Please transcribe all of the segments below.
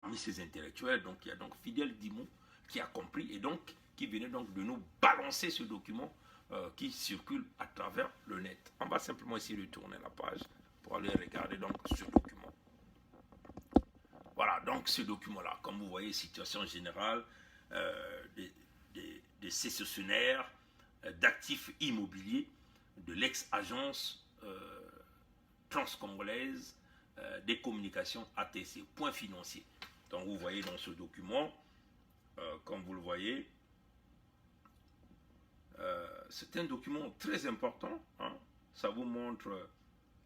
parmi ces intellectuels, donc il y a donc Fidèle Dimon qui a compris et donc qui venait donc de nous balancer ce document qui circule à travers le net. On va simplement essayer de tourner la page pour aller regarder donc ce document. Voilà, donc ce document-là, comme vous voyez, situation générale des cessionnaires d'actifs immobiliers de l'ex-agence transcongolaise des communications ATC, point financier. Donc vous voyez dans ce document, comme vous le voyez, c'est un document très important, hein. Ça vous montre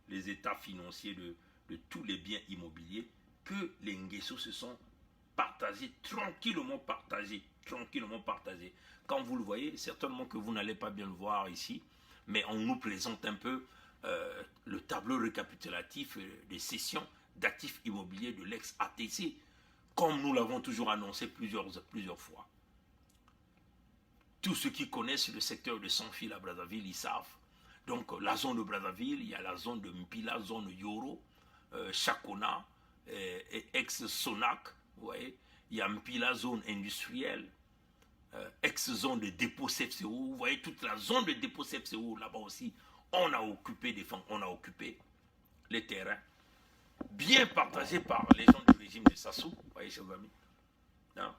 les états financiers de tous les biens immobiliers que les Nguesso se sont partagés, tranquillement partagés, Quand vous le voyez, certainement que vous n'allez pas bien le voir ici, mais on nous présente un peu le tableau récapitulatif des cessions d'actifs immobiliers de l'ex-ATC, comme nous l'avons toujours annoncé plusieurs fois. Tous ceux qui connaissent le secteur de Sans-Fil à Brazzaville, ils savent. Donc la zone de Brazzaville, il y a la zone de Mpila, zone Yoro, Chakona, et ex-Sonac, vous voyez. Il y a Mpila, zone industrielle, ex-zone de dépôt CFCO, vous voyez toute la zone de dépôt CFCO, là-bas aussi, on a occupé les terrains, bien partagés par les gens du régime de Sassou, vous voyez, chers amis. Hein?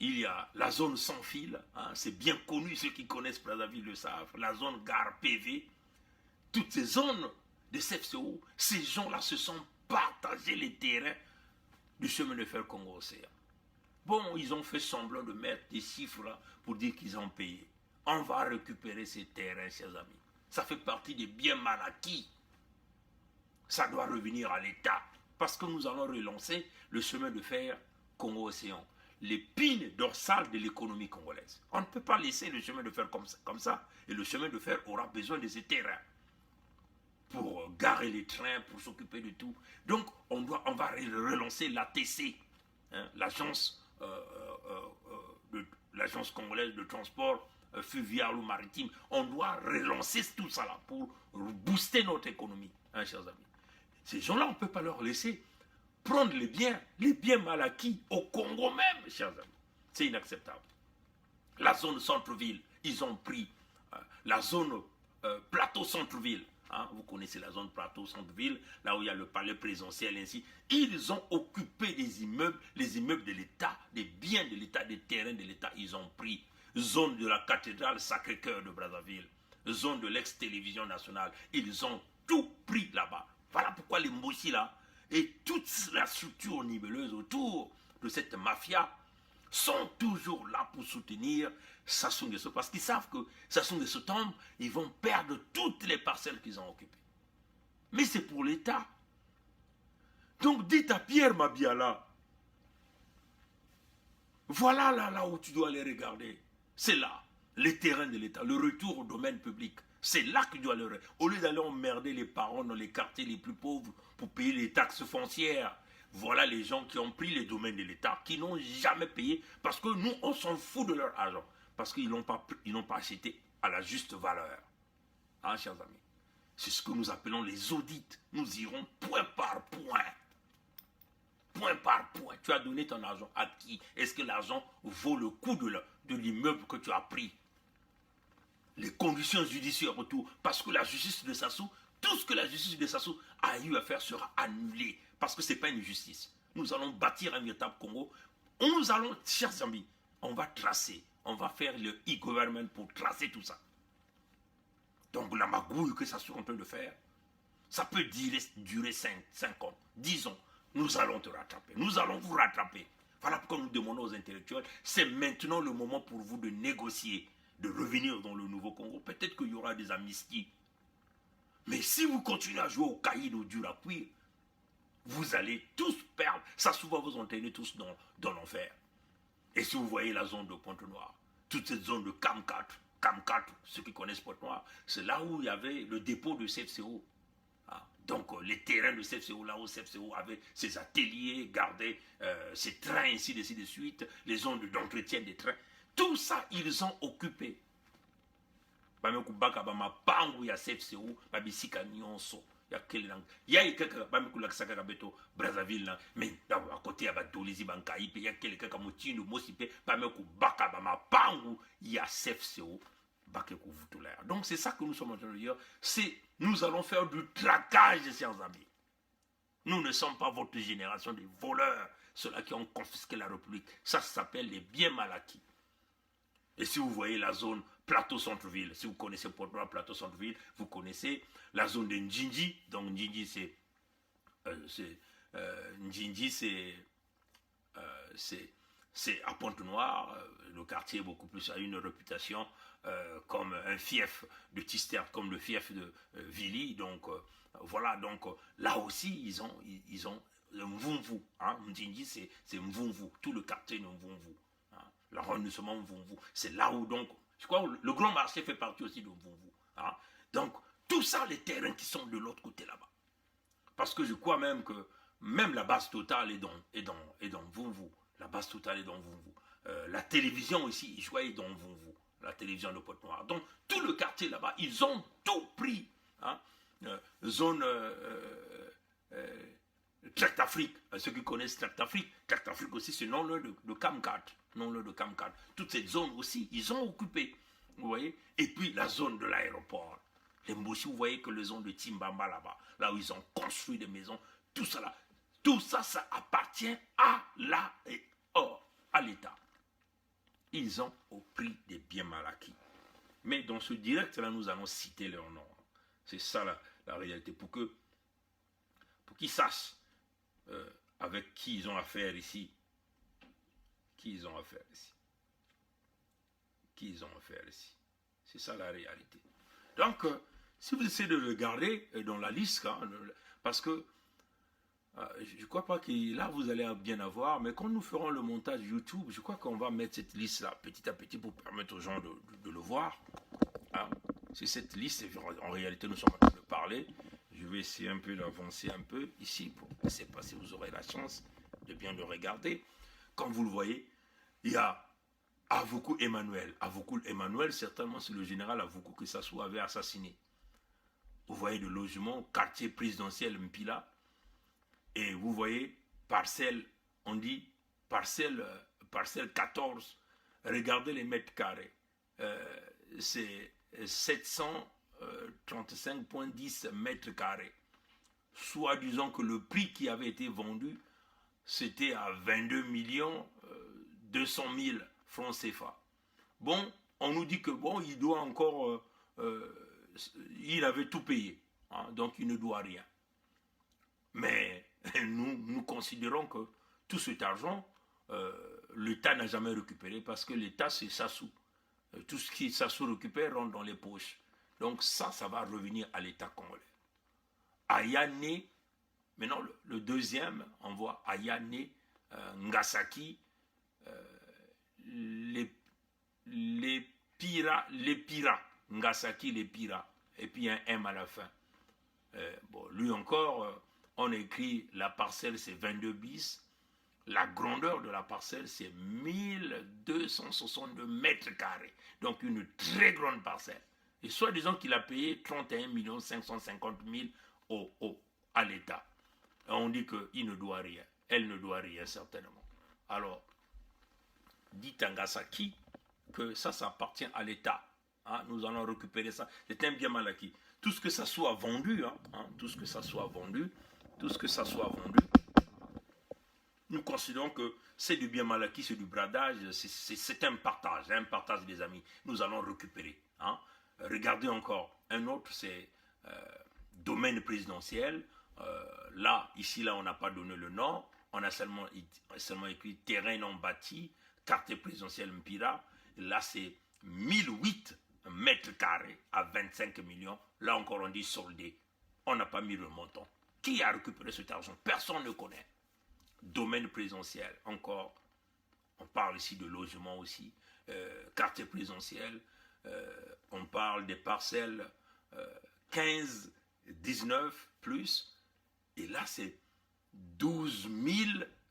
Il y a la zone sans fil, hein, c'est bien connu, ceux qui connaissent Brazzaville le savent, la zone gare PV, toutes ces zones de CFCO, ces gens-là se sont partagés les terrains du chemin de fer Congo-Océan. Bon, ils ont fait semblant de mettre des chiffres là pour dire qu'ils ont payé. On va récupérer ces terrains, chers amis. Ça fait partie des biens mal acquis. Ça doit revenir à l'État. Parce que nous allons relancer le chemin de fer Congo-Océan. L'épine dorsale de l'économie congolaise. On ne peut pas laisser le chemin de fer comme ça. Et le chemin de fer aura besoin de ces terrains pour garer les trains, pour s'occuper de tout. Donc, on va relancer l'ATC, hein, l'agence congolaise de transport fluvial ou maritime. On doit relancer tout ça là pour booster notre économie, hein, chers amis. Ces gens-là, on ne peut pas leur laisser prendre les biens mal acquis au Congo même, chers amis. C'est inacceptable. La zone centre-ville, ils ont pris la zone plateau centre-ville. Hein, vous connaissez la zone plateau centre-ville, là où il y a le palais présidentiel ainsi. Ils ont occupé des immeubles, les immeubles de l'État, des biens de l'État, des terrains de l'État. Ils ont pris zone de la cathédrale Sacré-Cœur de Brazzaville, zone de l'ex-télévision nationale. Ils ont tout pris là-bas. Voilà pourquoi les Mbossi là et toute la structure niveleuse autour de cette mafia sont toujours là pour soutenir Sassou Nguesso, parce qu'ils savent que Sassou Nguesso tombe, ils vont perdre toutes les parcelles qu'ils ont occupées. Mais c'est pour l'État. Donc dites à Pierre Mabiala, voilà là où tu dois aller regarder. C'est là, les terrains de l'État, le retour au domaine public. C'est là que tu dois aller regarder. Au lieu d'aller emmerder les parents dans les quartiers les plus pauvres pour payer les taxes foncières, voilà les gens qui ont pris les domaines de l'État, qui n'ont jamais payé, parce que nous, on s'en fout de leur argent, parce qu'ils n'ont pas acheté à la juste valeur. Hein, chers amis? C'est ce que nous appelons les audits. Nous irons point par point. Point par point. Tu as donné ton argent à qui? Est-ce que l'argent vaut le coût de l'immeuble que tu as pris? Les conditions judiciaires autour, parce que la justice de Sassou, tout ce que la justice de Sassou a eu à faire sera annulé, parce que ce n'est pas une justice. Nous allons bâtir un véritable Congo. Nous allons, chers amis, on va tracer, on va faire le e-government pour tracer tout ça. Donc la magouille que Sassou est en train de faire, ça peut durer 5 ans, 10 ans. Nous allons te rattraper, nous allons vous rattraper. Voilà pourquoi nous demandons aux intellectuels, c'est maintenant le moment pour vous de négocier, de revenir dans le nouveau Congo. Peut-être qu'il y aura des amnisties. Mais si vous continuez à jouer au caïd, au dur à cuire, vous allez tous perdre. Ça souvent vous entraîner tous dans l'enfer. Et si vous voyez la zone de Pointe-Noire, toute cette zone de CAM 4, ceux qui connaissent Pointe-Noire, c'est là où il y avait le dépôt de CFCO. Donc les terrains de CFCO, là où CFCO avait ses ateliers, gardait ses trains, ainsi de suite, les zones d'entretien des trains. Tout ça, ils ont occupé. bamekubaka bamapangu ya CFCO babisika nyonso ya kele nanga ya ikaka bamekulakisa kaka beto Brazzaville na mais à côté ya batolizi bankai pe ya kele kaka motindo mosi pe bamekubaka bamapangu ya CFCO bake kuvutula. Donc c'est ça que nous sommes en train de dire, c'est nous allons faire du traquage, chers amis. Nous ne sommes pas votre génération de voleurs, ceux-là qui ont confisqué la République. Ça s'appelle les biens mal acquis. Et si vous voyez la zone plateau-centre-ville, si vous connaissez Porto plateau-centre-ville, vous connaissez la zone de Njinji. Donc Njinji, c'est à Pointe-Noire. Le quartier beaucoup plus a une réputation comme un fief de Tister, comme le fief de Vili. Donc voilà, donc là aussi ils ont Mvumvu. Hein? Njinji, c'est Mvumvu. Tout le quartier de Mvumvu. L'arrondissement Mvumvu. C'est là où donc, je crois, le grand marché fait partie aussi de Mvumvu. Hein? Donc, tout ça, les terrains qui sont de l'autre côté là-bas. Parce que je crois même que même la base totale est dans Mvumvu. La base totale est dans Mvumvu. La télévision aussi, je crois, est dans Mvumvu. La télévision de Pointe-Noire. Donc, tout le quartier là-bas, ils ont tout pris. Hein? Zone... Tract Afrique, ceux qui connaissent Tract Afrique aussi, c'est non-le de Camcat, non-le de Camcat. Toute cette zone aussi, ils ont occupé, vous voyez. Et puis la zone de l'aéroport, les Mbossi, vous voyez que les zones de Timbamba là-bas, là où ils ont construit des maisons, tout ça là, tout ça, ça appartient à l'État. Ils ont au prix des biens mal acquis. Mais dans ce direct-là, nous allons citer leur nom. C'est ça la réalité, pour qu'ils sachent avec qui ils ont affaire ici. Qui ils ont affaire ici. C'est ça la réalité. Donc, si vous essayez de regarder dans la liste, hein, parce que je ne crois pas que là vous allez bien avoir, mais quand nous ferons le montage YouTube, je crois qu'on va mettre cette liste-là petit à petit pour permettre aux gens de le voir. Hein. C'est cette liste, en réalité nous sommes en train de parler. Je vais essayer un peu d'avancer un peu ici. Je ne sais pas si vous aurez la chance de bien le regarder. Comme vous le voyez, il y a Avoukou Emmanuel. Avoukou Emmanuel, certainement c'est le général Avoukou que Sassou avait assassiné. Vous voyez le logement, quartier présidentiel Mpila. Et vous voyez, parcelle, on dit parcelle 14. Regardez les mètres carrés. C'est 735,10 mètres carrés. Soit disons que le prix qui avait été vendu, c'était à 22 200 000 francs CFA. Bon, on nous dit que bon, il doit encore, il avait tout payé, hein, donc il ne doit rien. Mais nous considérons que tout cet argent, l'État n'a jamais récupéré parce que l'État c'est Sassou. Tout ce qui Sassou récupère rentre dans les poches. Donc ça va revenir à l'État congolais. Ayane, maintenant le deuxième, on voit Ayane, Ngasaki, les Pira, Ngasaki, les Pira, et puis un M à la fin. Bon, lui encore, on écrit la parcelle c'est 22 bis, la grandeur de la parcelle c'est 1262 mètres carrés, donc une très grande parcelle. Et soit disant qu'il a payé 31 550 000 à l'État. On dit qu'il ne doit rien, elle ne doit rien certainement. Alors, dit Ngasaki que ça appartient à l'État. Hein, nous allons récupérer ça. C'est un bien mal acquis. Tout ce que ça soit vendu, tout ce que ça soit vendu, nous considérons que c'est du bien mal acquis, c'est du bradage, c'est un partage des amis. Nous allons récupérer. Hein. Regardez encore, un autre, c'est domaine présidentiel. Là, ici, on n'a pas donné le nom. On a seulement écrit terrain non bâti, quartier présidentiel Mpira. Là, c'est 1008 mètres carrés à 25 millions. Là encore, on dit soldé. On n'a pas mis le montant. Qui a récupéré cet argent? Personne ne connaît. Domaine présidentiel, encore. On parle ici de logement aussi. Quartier présidentiel. On parle des parcelles 15, 19 plus. Et là, c'est 12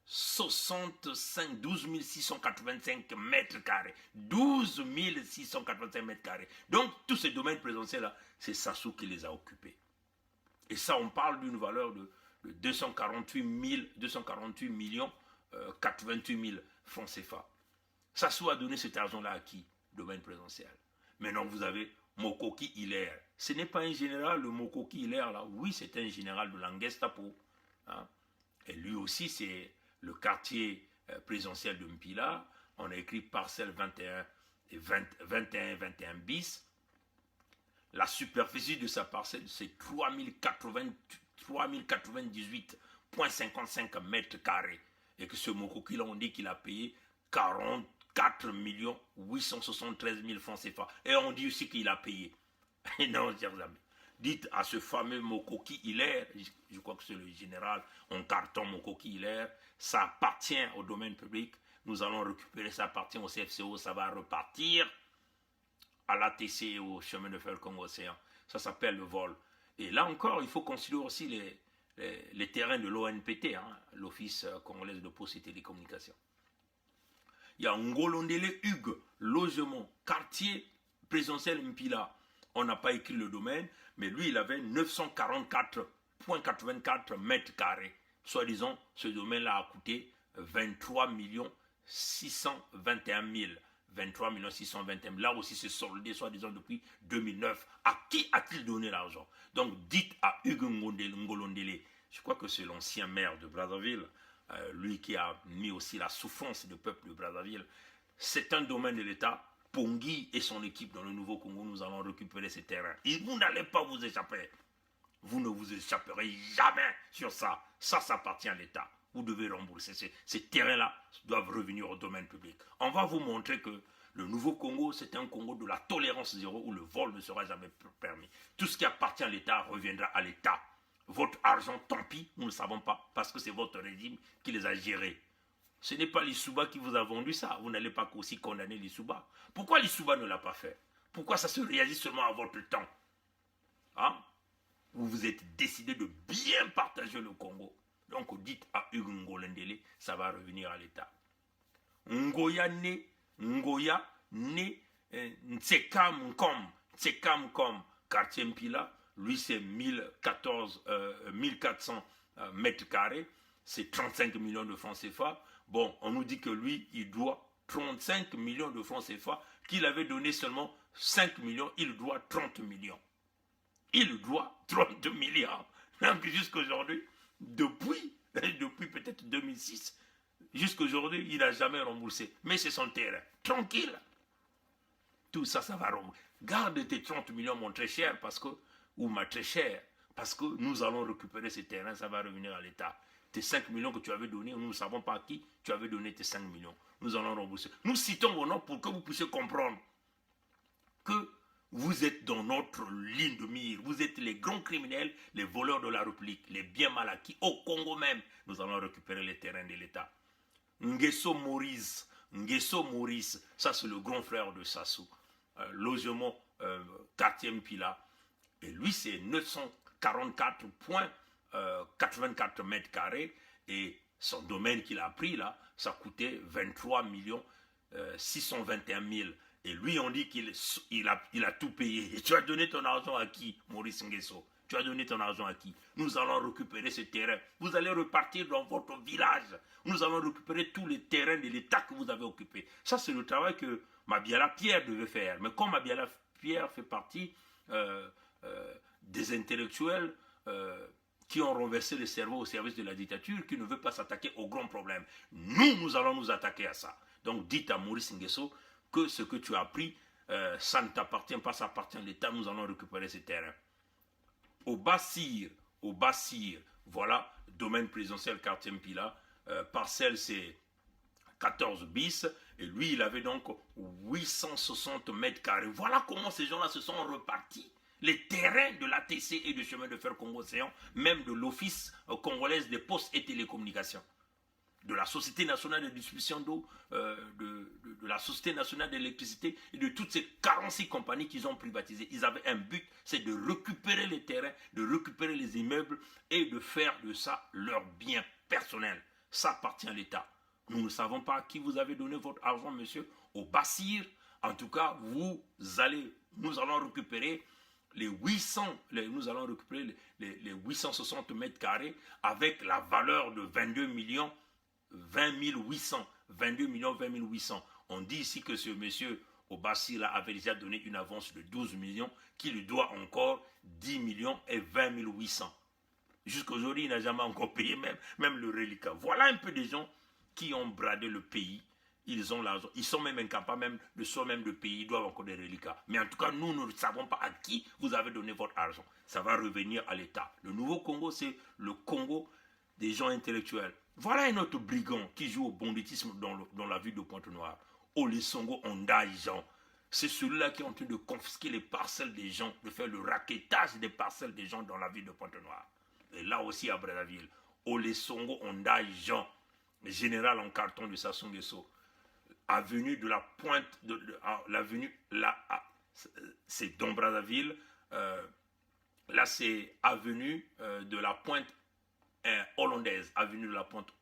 12 685 mètres carrés. 12 685 mètres carrés. Donc, tous ces domaines présidentiels-là, c'est Sassou qui les a occupés. Et ça, on parle d'une valeur de 248 millions 88 000 francs CFA. Sassou a donné cet argent-là à qui? Domaine présidentiel. Maintenant, vous avez Mokoki Hilaire. Ce n'est pas un général, le Mokoki Hilaire, là. Oui, c'est un général de la Gestapo. Hein? Et lui aussi, c'est le quartier présidentiel de Mpila. On a écrit parcelle 21 et 21 bis. La superficie de sa parcelle, c'est 3098,55 mètres carrés. Et que ce Mokoki, là, on dit qu'il a payé 44 873 000 francs CFA. Et on dit aussi qu'il a payé. Non, chers amis. Dites à ce fameux Mokoki Hilaire, je crois que c'est le général en carton Mokoki Hilaire, ça appartient au domaine public. Nous allons récupérer, ça appartient au CFCO, ça va repartir à l'ATC et au chemin de fer Congo-Océan. Ça s'appelle le vol. Et là encore, il faut considérer aussi les terrains de l'ONPT, hein, l'Office congolais de poste et télécommunications. Il y a Ngolondele Hugues, logement, quartier présidentiel Mpila. On n'a pas écrit le domaine, mais lui, il avait 944,84 mètres carrés. Soit disant, ce domaine-là a coûté 23 621 000. 23 621 000. Là aussi, c'est soldé, soit disant, depuis 2009. À qui a-t-il donné l'argent? Donc, dites à Hugues Ngolondele, je crois que c'est l'ancien maire de Brazzaville, lui qui a mis aussi la souffrance du peuple de Brazzaville. C'est un domaine de l'État. Pongui et son équipe dans le Nouveau Congo, nous allons récupérer ces terrains. Et vous n'allez pas vous échapper. Vous ne vous échapperez jamais sur ça. Ça appartient à l'État. Vous devez rembourser. Ces terrains-là doivent revenir au domaine public. On va vous montrer que le Nouveau Congo, c'est un Congo de la tolérance zéro où le vol ne sera jamais permis. Tout ce qui appartient à l'État reviendra à l'État. Votre argent, tant pis, nous ne savons pas, parce que c'est votre régime qui les a gérés. Ce n'est pas l'Issouba qui vous a vendu ça. Vous n'allez pas aussi condamner l'Issouba. Pourquoi l'Issouba ne l'a pas fait? Pourquoi ça se réagit seulement à votre temps? Hein? Vous vous êtes décidé de bien partager le Congo. Donc dites à Hugues Ngolondele, ça va revenir à l'État. Ngoya né, Ntsekam Kom, quartier Mpila, lui c'est 1400 mètres carrés, c'est 35 millions de francs CFA. Bon, on nous dit que lui, il doit 35 millions de francs CFA, qu'il avait donné seulement 5 millions, il doit 30 millions. Il doit 30 milliards. Donc jusqu'à aujourd'hui, depuis peut-être 2006, jusqu'à aujourd'hui, il n'a jamais remboursé. Mais c'est son terrain. Tranquille. Tout ça, ça va rembourser. Garde tes 30 millions, mon très cher, ou ma très chère, parce que nous allons récupérer ces terrains, ça va revenir à l'État. Tes 5 millions que tu avais donnés, nous ne savons pas à qui tu avais donné tes 5 millions. Nous allons rembourser. Nous citons vos noms pour que vous puissiez comprendre que vous êtes dans notre ligne de mire. Vous êtes les grands criminels, les voleurs de la République, les biens mal acquis. Au Congo même, nous allons récupérer les terrains de l'État. Nguesso Maurice, ça c'est le grand frère de Sassou. Logement quartier Mpila. Et lui, c'est 944,84 mètres carrés. Et son domaine qu'il a pris là, ça coûtait 23 621 000. Et lui, on dit qu'il a tout payé. Et tu as donné ton argent à qui, Maurice Nguesso? Tu as donné ton argent à qui? Nous allons récupérer ce terrain. Vous allez repartir dans votre village. Nous allons récupérer tous les terrains de l'État que vous avez occupés. Ça, c'est le travail que Mabiala Pierre devait faire. Mais comme Mabiala Pierre fait partie des intellectuels qui ont renversé le cerveau au service de la dictature, qui ne veut pas s'attaquer aux grands problèmes. Nous allons nous attaquer à ça. Donc, dites à Maurice Nguesso que ce que tu as pris, ça ne t'appartient pas, ça appartient à l'État. Nous allons récupérer ces terrains. Au Bassir, voilà, domaine présidentiel quartier Mpila, parcelle c'est 14 bis, et lui il avait donc 860 mètres carrés. Voilà comment ces gens-là se sont repartis. Les terrains de l'ATC et du chemin de fer Congo-Océan, même de l'Office congolais des postes et télécommunications, de la Société nationale de distribution d'eau, de la Société nationale d'électricité et de toutes ces 46 compagnies qu'ils ont privatisées. Ils avaient un but, c'est de récupérer les terrains, de récupérer les immeubles et de faire de ça leur bien personnel. Ça appartient à l'État. Nous ne savons pas à qui vous avez donné votre argent, monsieur, au Bassir. En tout cas, nous allons récupérer les 860 mètres carrés avec la valeur de 22 millions 22 millions 20 800. On dit ici que ce monsieur Obassir avait déjà donné une avance de 12 millions qui lui doit encore 10 millions et 20 800. Jusqu'aujourd'hui, il n'a jamais encore payé même le reliquat. Voilà un peu des gens qui ont bradé le pays. Ils ont l'argent. Ils sont même incapables de soi-même de payer. Ils doivent encore des reliquats. Mais en tout cas, nous ne savons pas à qui vous avez donné votre argent. Ça va revenir à l'État. Le nouveau Congo, c'est le Congo des gens intellectuels. Voilà un autre brigand qui joue au banditisme dans la ville de Pointe-Noire. Olesongo Ondai Jean. C'est celui-là qui est en train de confisquer les parcelles des gens, de faire le raquettage des parcelles des gens dans la ville de Pointe-Noire. Et là aussi à Brazzaville. Olesongo Ondai Jean, général en carton de Sassou Nguesso. Avenue de la Pointe, l'avenue, là, c'est dans Brazzaville. Là, c'est avenue de la Pointe hollandaise, avenue de la Pointe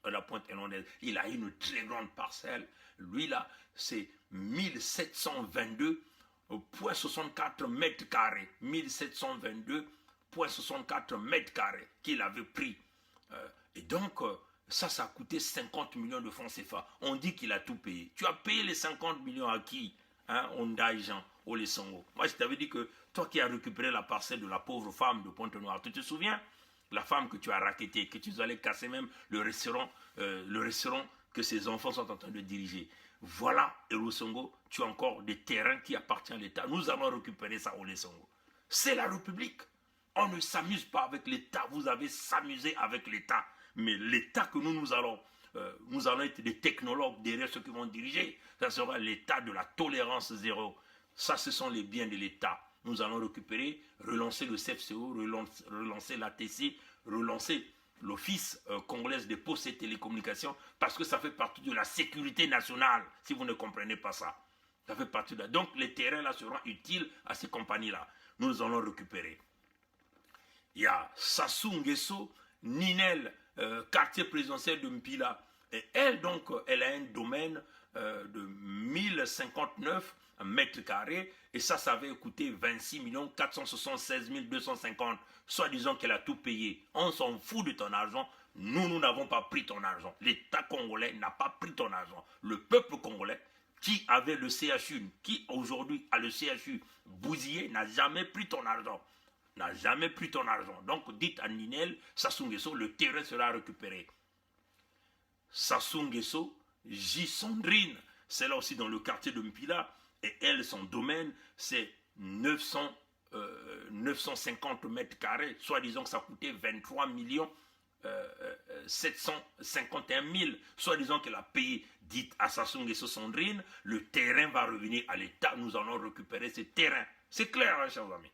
hollandaise. Il a une très grande parcelle. Lui, là, c'est 1722,64 mètres carrés. 1722,64 mètres carrés qu'il avait pris. Et donc, ça a coûté 50 millions de francs CFA. On dit qu'il a tout payé. Tu as payé les 50 millions à qui, hein, Ondai Jean, Olesongo. Moi, je t'avais dit que toi qui as récupéré la parcelle de la pauvre femme de Pointe-Noire, tu te souviens? La femme que tu as raquettée, que tu allais casser même le restaurant que ses enfants sont en train de diriger. Voilà, Olesongo, tu as encore des terrains qui appartiennent à l'État. Nous allons récupérer ça, Olesongo. C'est la République. On ne s'amuse pas avec l'État. Vous avez s'amusé avec l'État. Mais l'État que nous allons être des technologues derrière ceux qui vont diriger. Ça sera l'État de la tolérance zéro. Ça, ce sont les biens de l'État. Nous allons récupérer, relancer le CFCO, relancer l'ATC, relancer l'Office congolais des postes et télécommunications, parce que ça fait partie de la sécurité nationale, si vous ne comprenez pas ça. Ça fait partie de... Donc les terrains là seront utiles à ces compagnies-là. Nous allons récupérer. Il y a Sassou Nguesso, Ninel, quartier présidentiel de Mpila. Et elle, donc, elle a un domaine de 1059 mètres carrés. Et ça avait coûté 26 476 250. Soit disant qu'elle a tout payé. On s'en fout de ton argent. Nous n'avons pas pris ton argent. L'État congolais n'a pas pris ton argent. Le peuple congolais qui avait le CHU, qui aujourd'hui a le CHU bousillé, n'a jamais pris ton argent. N'a jamais pris ton argent. Donc, dites à Ninel, Sassou Nguesso, le terrain sera récupéré. Sassou Nguesso, J. Sandrine, c'est là aussi dans le quartier de Mpila, et elle, son domaine, c'est 950 mètres carrés, soit disons que ça coûtait 23 751 000, soit disons qu'elle a payé, dites à Sassou Nguesso Sandrine, le terrain va revenir à l'État, nous allons récupérer ce terrain. C'est clair, hein, chers amis.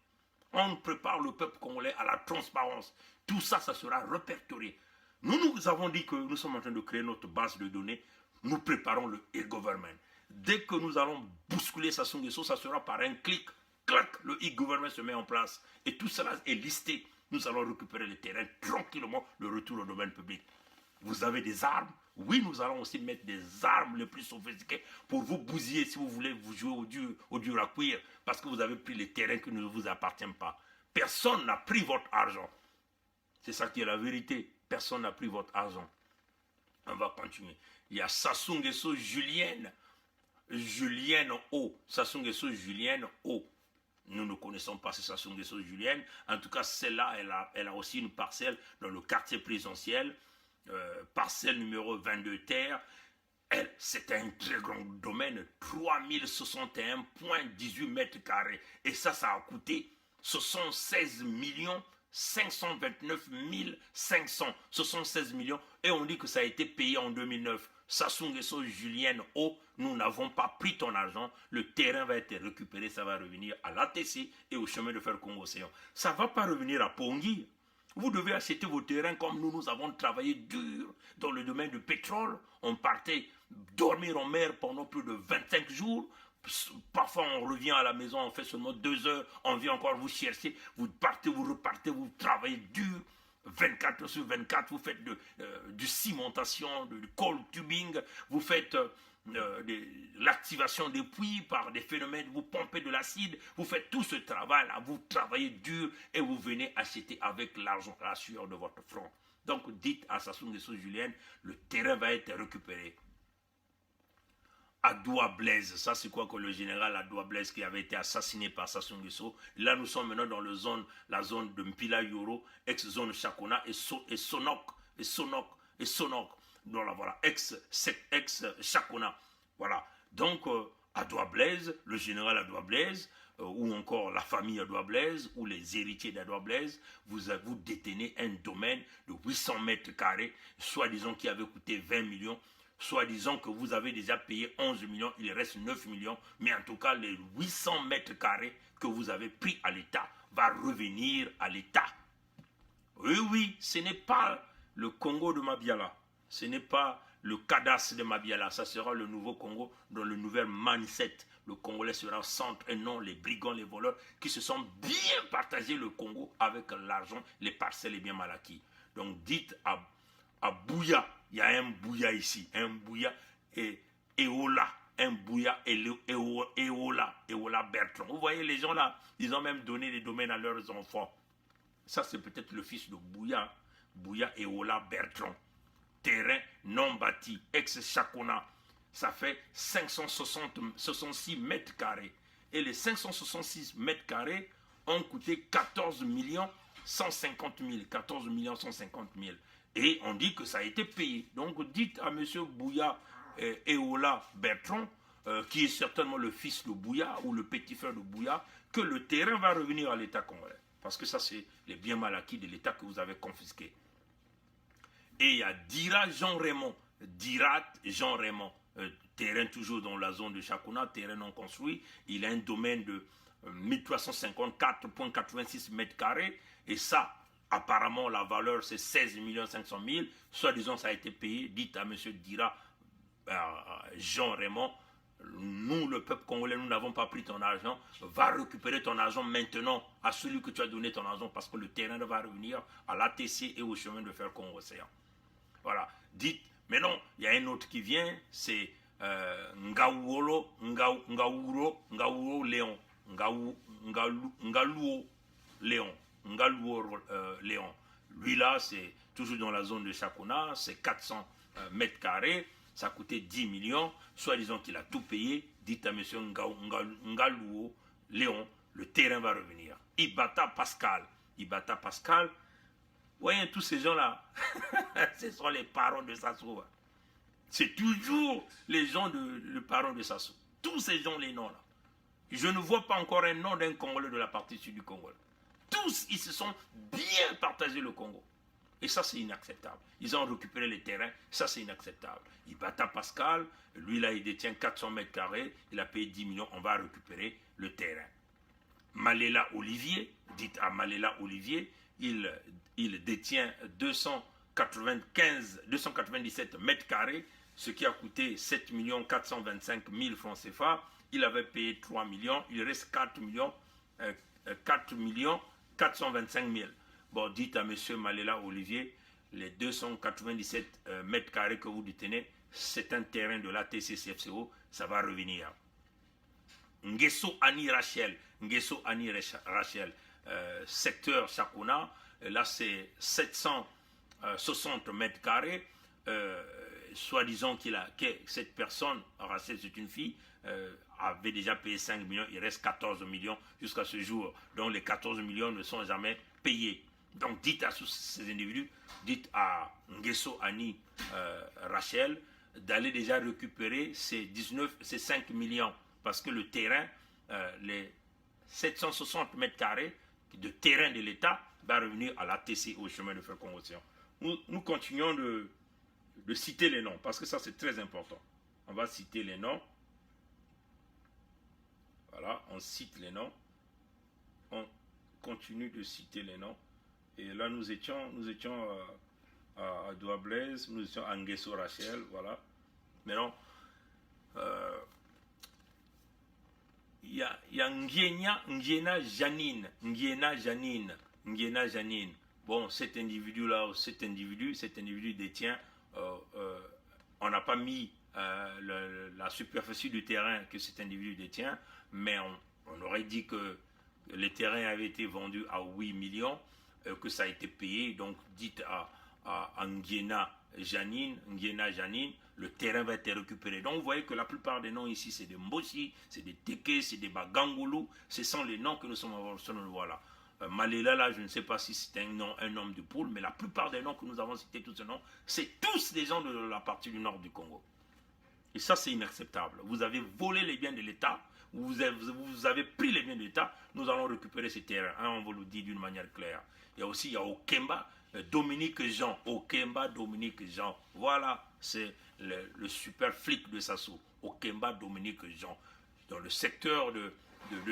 On prépare le peuple congolais à la transparence. Tout ça, ça sera répertorié. Nous avons dit que nous sommes en train de créer notre base de données. Nous préparons le e-government. Dès que nous allons bousculer Sassou Nguesso, ça sera par un clic. Clac, le e-government se met en place. Et tout cela est listé. Nous allons récupérer le terrain tranquillement, le retour au domaine public. Vous avez des armes. Oui, nous allons aussi mettre des armes les plus sophistiquées pour vous bousiller si vous voulez vous jouer au dur à cuire, parce que vous avez pris les terrains qui ne vous appartiennent pas. Personne n'a pris votre argent. C'est ça qui est la vérité. Personne n'a pris votre argent. On va continuer. Il y a Sassou Nguesso Julienne O. Sassou Nguesso Julienne O. Nous ne connaissons pas ce Sassou Nguesso Julienne. En tout cas, celle-là, elle a aussi une parcelle dans le quartier présidentiel. Parcelle numéro 22 terre. C'est un très grand domaine, 3061,18 mètres carrés. Et ça a coûté 76 529 500. 76 millions. Et on dit que ça a été payé en 2009. Sassou Nguesso Julienne O, nous n'avons pas pris ton argent. Le terrain va être récupéré, ça va revenir à l'ATC et au chemin de fer Congo-Océan. Ça ne va pas revenir à Pongui. Vous devez acheter vos terrains comme nous avons travaillé dur dans le domaine du pétrole. On partait dormir en mer pendant plus de 25 jours. Parfois, on revient à la maison, on fait seulement 2 heures. On vient encore vous chercher. Vous partez, vous repartez, vous travaillez dur. 24 sur 24, vous faites du cimentation, du coal tubing, vous faites l'activation des puits par des phénomènes, vous pompez de l'acide, vous faites tout ce travail-là, vous travaillez dur et vous venez acheter avec l'argent, la sueur de votre front. Donc dites à Sassou Nguesso Julien, le terrain va être récupéré. Adoua Blaise, ça c'est quoi que le général Adoua Blaise qui avait été assassiné par Sassou Nguesso. Là nous sommes maintenant dans la zone de Mpila Yoro, ex-zone Chakona et Sonok. Voilà, ex-Chakona. Voilà, donc Adoua Blaise, le général Adoua Blaise, ou encore la famille Adoua Blaise, ou les héritiers d'Adoua Blaise, vous détenez un domaine de 800 mètres carrés, soi-disant qui avait coûté 20 millions, soi-disant que vous avez déjà payé 11 millions, il reste 9 millions, mais en tout cas, les 800 mètres carrés que vous avez pris à l'État va revenir à l'État. Oui, ce n'est pas le Congo de Mabiala, ce n'est pas le cadastre de Mabiala, ça sera le nouveau Congo dans le nouvel mindset. Le Congolais sera au centre et non les brigands, les voleurs qui se sont bien partagés le Congo avec l'argent, les parcelles et bien mal acquis. Donc dites à Bouya, il y a un Bouya ici, un Bouya et Eola, un Bouya et Eola Bertrand. Vous voyez les gens là, ils ont même donné des domaines à leurs enfants. Ça c'est peut-être le fils de Bouya, Bouya Eola Bertrand. Terrain non bâti, ex-Chakona, ça fait 566 mètres carrés. Et les 566 mètres carrés ont coûté 14 150 000. 14 150 000. Et on dit que ça a été payé. Donc dites à M. Bouya Eola Bertrand, qui est certainement le fils de Bouya ou le petit frère de Bouya, que le terrain va revenir à l'État congolais. Parce que ça, c'est les biens mal acquis de l'État que vous avez confisqués. Et il y a Dirat Jean Raymond, terrain toujours dans la zone de Chakona, terrain non construit. Il a un domaine de 1354,86 mètres carrés. Et ça, apparemment, la valeur, c'est 16 500 000. Soit-disant, ça a été payé. Dites à M. Dirat Jean Raymond, nous, le peuple congolais, nous n'avons pas pris ton argent. Va récupérer ton argent maintenant à celui que tu as donné ton argent parce que le terrain va revenir à l'ATC et au chemin de fer Congo-Océan. Voilà. Dites, mais non, il y a un autre qui vient, c'est Ngaoulo Léon. Ngalouo Léon. Léon. Lui là, c'est toujours dans la zone de Chakona, c'est 400 mètres carrés, ça a coûté 10 millions, soi-disant qu'il a tout payé. Dites à M. Ngalouo Léon, le terrain va revenir. Ibata Pascal, voyez, tous ces gens-là, ce sont les parents de Sassou. C'est toujours les gens les parents de Sassou. Tous ces gens, les noms-là. Je ne vois pas encore un nom d'un Congolais de la partie sud du Congo. Tous, ils se sont bien partagés le Congo. Et ça, c'est inacceptable. Ils ont récupéré les terrains, ça, c'est inacceptable. Ibata Pascal, lui, là, il détient 400 mètres carrés, il a payé 10 millions, on va récupérer le terrain. Malela Olivier, dites à Malela Olivier, il détient 297 mètres carrés, ce qui a coûté 7 425 000 francs CFA. Il avait payé 3 millions, il reste 4 425 000. Bon, dites à M. Malela Olivier, les 297 mètres carrés que vous détenez, c'est un terrain de la TCCFCO, ça va revenir. Nguesso Ani Rachel, secteur Chakona, là c'est 760 mètres carrés, soi-disant que cette personne, Rachel c'est une fille, avait déjà payé 5 millions, il reste 14 millions jusqu'à ce jour, donc les 14 millions ne sont jamais payés. Donc dites à tous ces individus, dites à Nguesso Ani Rachel d'aller déjà récupérer ces 5 millions, parce que le terrain, les 760 mètres carrés de terrain de l'État va revenir à l'ATC, au chemin de fer Congo-Océan. Nous continuons de citer les noms, parce que ça c'est très important. On va citer les noms. Voilà, on cite les noms. On continue de citer les noms. Et là nous étions à Adoua Blaise, nous étions à Nguesso Rachel, voilà. Maintenant, il y a Ngiena Janine. bon, cet individu-là, cet individu détient, on n'a pas mis la superficie du terrain que cet individu détient, mais on aurait dit que les terrains avaient été vendus à 8 millions, que ça a été payé, donc dites à Nguyen Janine, le terrain va être récupéré. Donc vous voyez que la plupart des noms ici, c'est des Mbossi, c'est des Teke, c'est des Bagangoulou, ce sont les noms que nous sommes avons, voilà. Malela, là, je ne sais pas si c'est un homme de poule, mais la plupart des noms que nous avons cités, tous ces noms, c'est tous des gens de la partie du nord du Congo. Et ça, c'est inacceptable. Vous avez volé les biens de l'État, vous avez pris les biens de l'État, nous allons récupérer ces terrains. Hein, on vous le dit d'une manière claire. Il y a Okemba, Dominique Jean. Okemba, Dominique Jean. Voilà, c'est le super flic de Sassou. Okemba, Dominique Jean. Dans le secteur de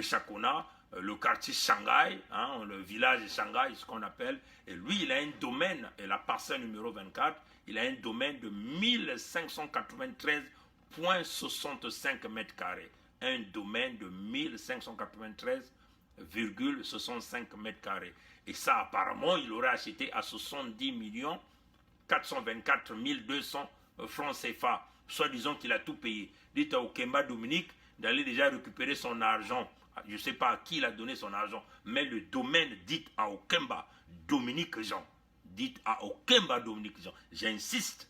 Chakona, le quartier Shanghai, hein, le village de Shanghai, ce qu'on appelle. Et lui, il a un domaine, et la parcelle numéro 24, il a un domaine de 1593,65 mètres carrés. Un domaine de 1593,65 mètres carrés. Et ça, apparemment, il aurait acheté à 70 424 200 francs CFA. Soit disant qu'il a tout payé. Dites à Okemba Dominique d'aller déjà récupérer son argent. Je ne sais pas à qui il a donné son argent, mais le domaine, dites à Okemba Dominique Jean. Dites à Okemba Dominique Jean. J'insiste.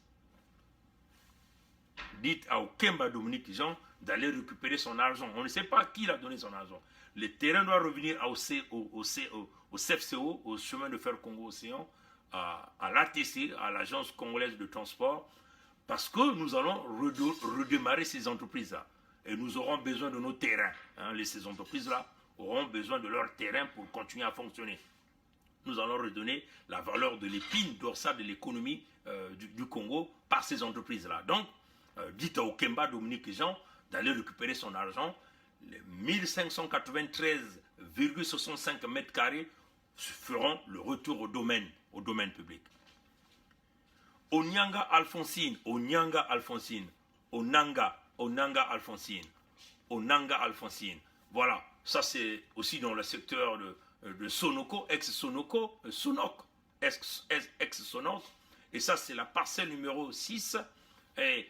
Dites à Okemba Dominique Jean d'aller récupérer son argent. On ne sait pas à qui il a donné son argent. Le terrain doit revenir au CFCO, au chemin de fer Congo-Océan, à l'ATC, à l'Agence congolaise de transport, parce que nous allons redémarrer ces entreprises-là. Et nous aurons besoin de nos terrains. Hein, ces entreprises-là auront besoin de leur terrain pour continuer à fonctionner. Nous allons redonner la valeur de l'épine dorsale de l'économie du Congo par ces entreprises-là. Donc, dites à Okemba Dominique Jean d'aller récupérer son argent. Les 1593,65 mètres carrés feront le retour au domaine public. Onanga Alphonsine, Voilà, ça c'est aussi dans le secteur de Sonoko, ex-Sonoko, ex-Sonok. Et ça c'est la parcelle numéro 6. Et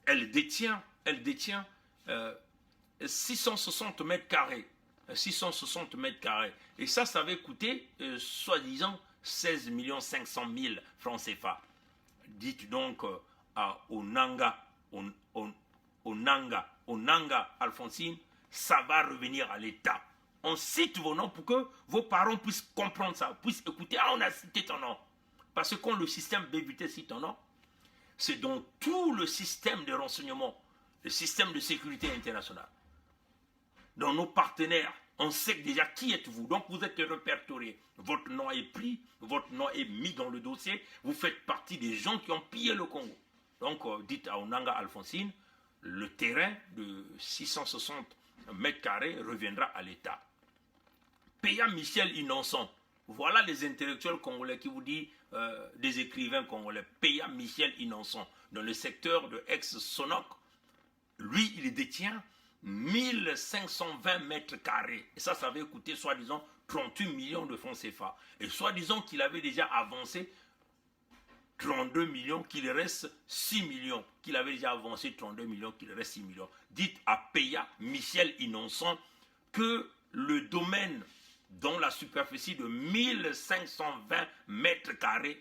elle détient 660 mètres carrés. 660 mètres carrés. Et ça avait coûté, soi-disant, 16 500 000 francs CFA. Dites donc à Onanga Alphonsine, ça va revenir à l'État. On cite vos noms pour que vos parents puissent comprendre ça, puissent écouter. Ah, on a cité ton nom. Parce que quand le système BVT cite ton nom, c'est dans tout le système de renseignement, le système de sécurité internationale. Dans nos partenaires, on sait déjà qui êtes-vous. Donc vous êtes répertorié. Votre nom est pris, votre nom est mis dans le dossier. Vous faites partie des gens qui ont pillé le Congo. Donc dites à Onanga Alphonsine, le terrain de 660 mètres carrés reviendra à l'État. Paya Michel Innocent. Voilà les intellectuels congolais qui vous disent, des écrivains congolais. Paya Michel Innocent, dans le secteur de ex-Sonok. Lui, il détient 1520 mètres carrés. Et ça avait coûté soi-disant 38 millions de francs CFA. Et soi-disant qu'il avait déjà avancé 32 millions, qu'il reste 6 millions. Qu'il avait déjà avancé 32 millions, qu'il reste 6 millions. Dites à Paya Michel Innocent que le domaine dont la superficie de 1520 mètres carrés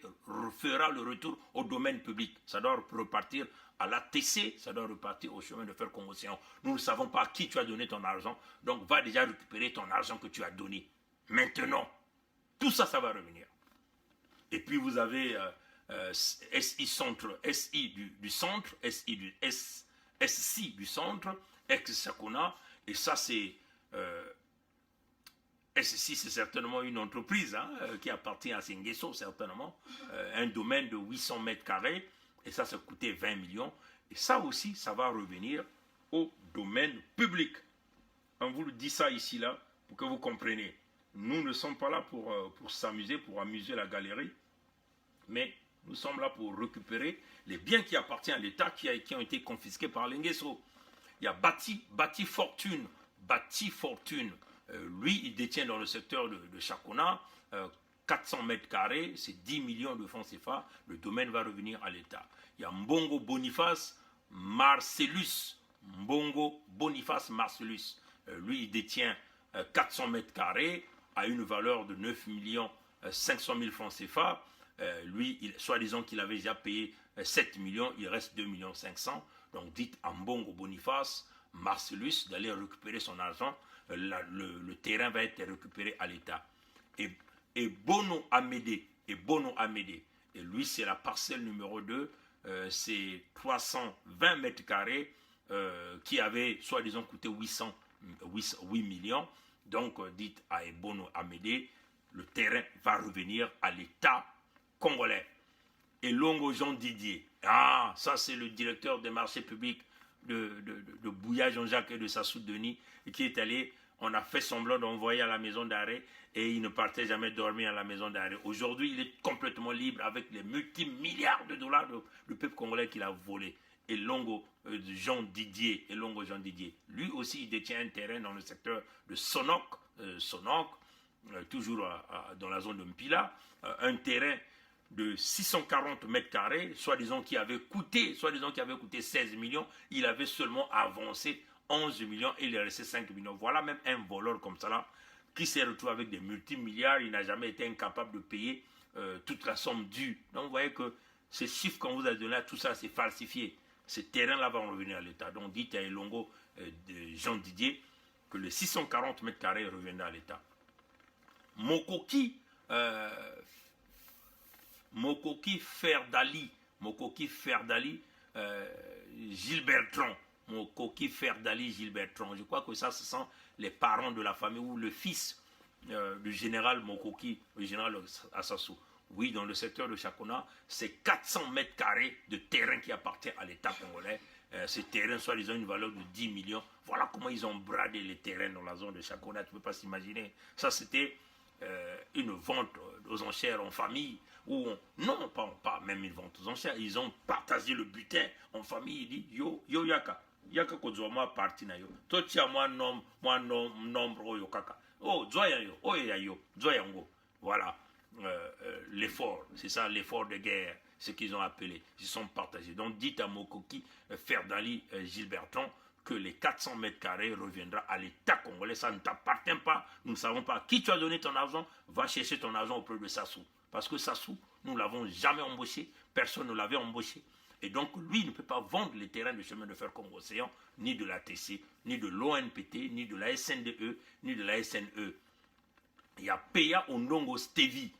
fera le retour au domaine public. Ça doit repartir à l'ATC, ça doit repartir au chemin de fer Congo-Océan. Nous ne savons pas à qui tu as donné ton argent, donc va déjà récupérer ton argent que tu as donné. Maintenant, tout ça, ça va revenir. Et puis vous avez SI Centre, SI du centre, SI du centre, ex-Sakuna, et ça c'est... SI, c'est certainement une entreprise qui appartient à Sengeso, certainement. Un domaine de 800 mètres carrés. Et ça coûtait 20 millions. Et ça aussi, ça va revenir au domaine public. On vous le dit ça ici, là, pour que vous compreniez. Nous ne sommes pas là pour s'amuser, pour amuser la galerie. Mais nous sommes là pour récupérer les biens qui appartiennent à l'État, qui ont été confisqués par l'Engeso. Il y a Bâti Fortune. Lui, il détient dans le secteur de Chakona 400 mètres carrés, c'est 10 millions de francs CFA, le domaine va revenir à l'État. Il y a Mbongo Boniface Marcellus, Mbongo Boniface Marcellus, lui il détient 400 mètres carrés à une valeur de 9 millions 500 000 francs CFA. Lui, soi-disant qu'il avait déjà payé 7 millions, il reste 2 millions 500. Donc dites à Mbongo Boniface Marcellus d'aller récupérer son argent. Le terrain va être récupéré à l'État. Et Bono Amédée, et lui c'est la parcelle numéro 2, c'est 320 mètres carrés qui avait soi-disant coûté 8 millions. Donc dites à Bono Amédée, le terrain va revenir à l'État congolais. Et Longo Jean Didier, ça c'est le directeur des marchés publics de Bouya Jean-Jacques et de Sassou Denis, qui est allé, on a fait semblant d'envoyer à la maison d'arrêt et il ne partait jamais dormir à la maison d'arrêt. Aujourd'hui, il est complètement libre avec les multimilliards de dollars du peuple congolais qu'il a volé. Et Longo Jean Didier, lui aussi il détient un terrain dans le secteur de Sonok, toujours dans la zone de Mpila, un terrain de 640 mètres carrés, soi-disant qui avait coûté 16 millions, il avait seulement avancé 11 millions et il est resté 5 millions. Voilà même un voleur comme ça là, qui s'est retrouvé avec des multimilliards, il n'a jamais été incapable de payer toute la somme due. Donc vous voyez que ces chiffres qu'on vous a donnés, tout ça c'est falsifié. Ce terrain-là va revenir à l'État. Donc dites à Elongo Jean Didier que les 640 mètres carrés reviendront à l'État. Mokoki Ferdali, Gilles Bertrand. Je crois que ça, ce sont les parents de la famille ou le fils du général Mokoki, le général Assassou. Oui, dans le secteur de Chakona, c'est 400 mètres carrés de terrain qui appartient à l'État congolais. Ces terrains, soi-disant, une valeur de 10 millions. Voilà comment ils ont bradé les terrains dans la zone de Chakona. Tu ne peux pas s'imaginer. Ça, c'était une vente aux enchères en famille. Non, pas même une vente aux enchères. Ils ont partagé le butin en famille. Ils disent, yo yaka kozwa moi parti na yo. Toi, tu as moi nombre yo kaka. Oh, zoya yo. Oh, ya yo. Zoya ngo. Voilà. L'effort, c'est ça l'effort de guerre, ce qu'ils ont appelé, ils sont partagés. Donc dites à Mokoki Ferdali Gilles Bertrand que les 400 mètres carrés reviendra à l'État congolais, ça ne t'appartient pas, nous ne savons pas à qui tu as donné ton argent, va chercher ton argent auprès de Sassou, parce que Sassou, nous ne l'avons jamais embauché, personne ne l'avait embauché, et donc lui il ne peut pas vendre les terrains de chemin de fer Congo-Océan, ni de l'ATC, ni de l'ONPT, ni de la SNDE, ni de la SNE. Il y a Peya Ondongo Stevi,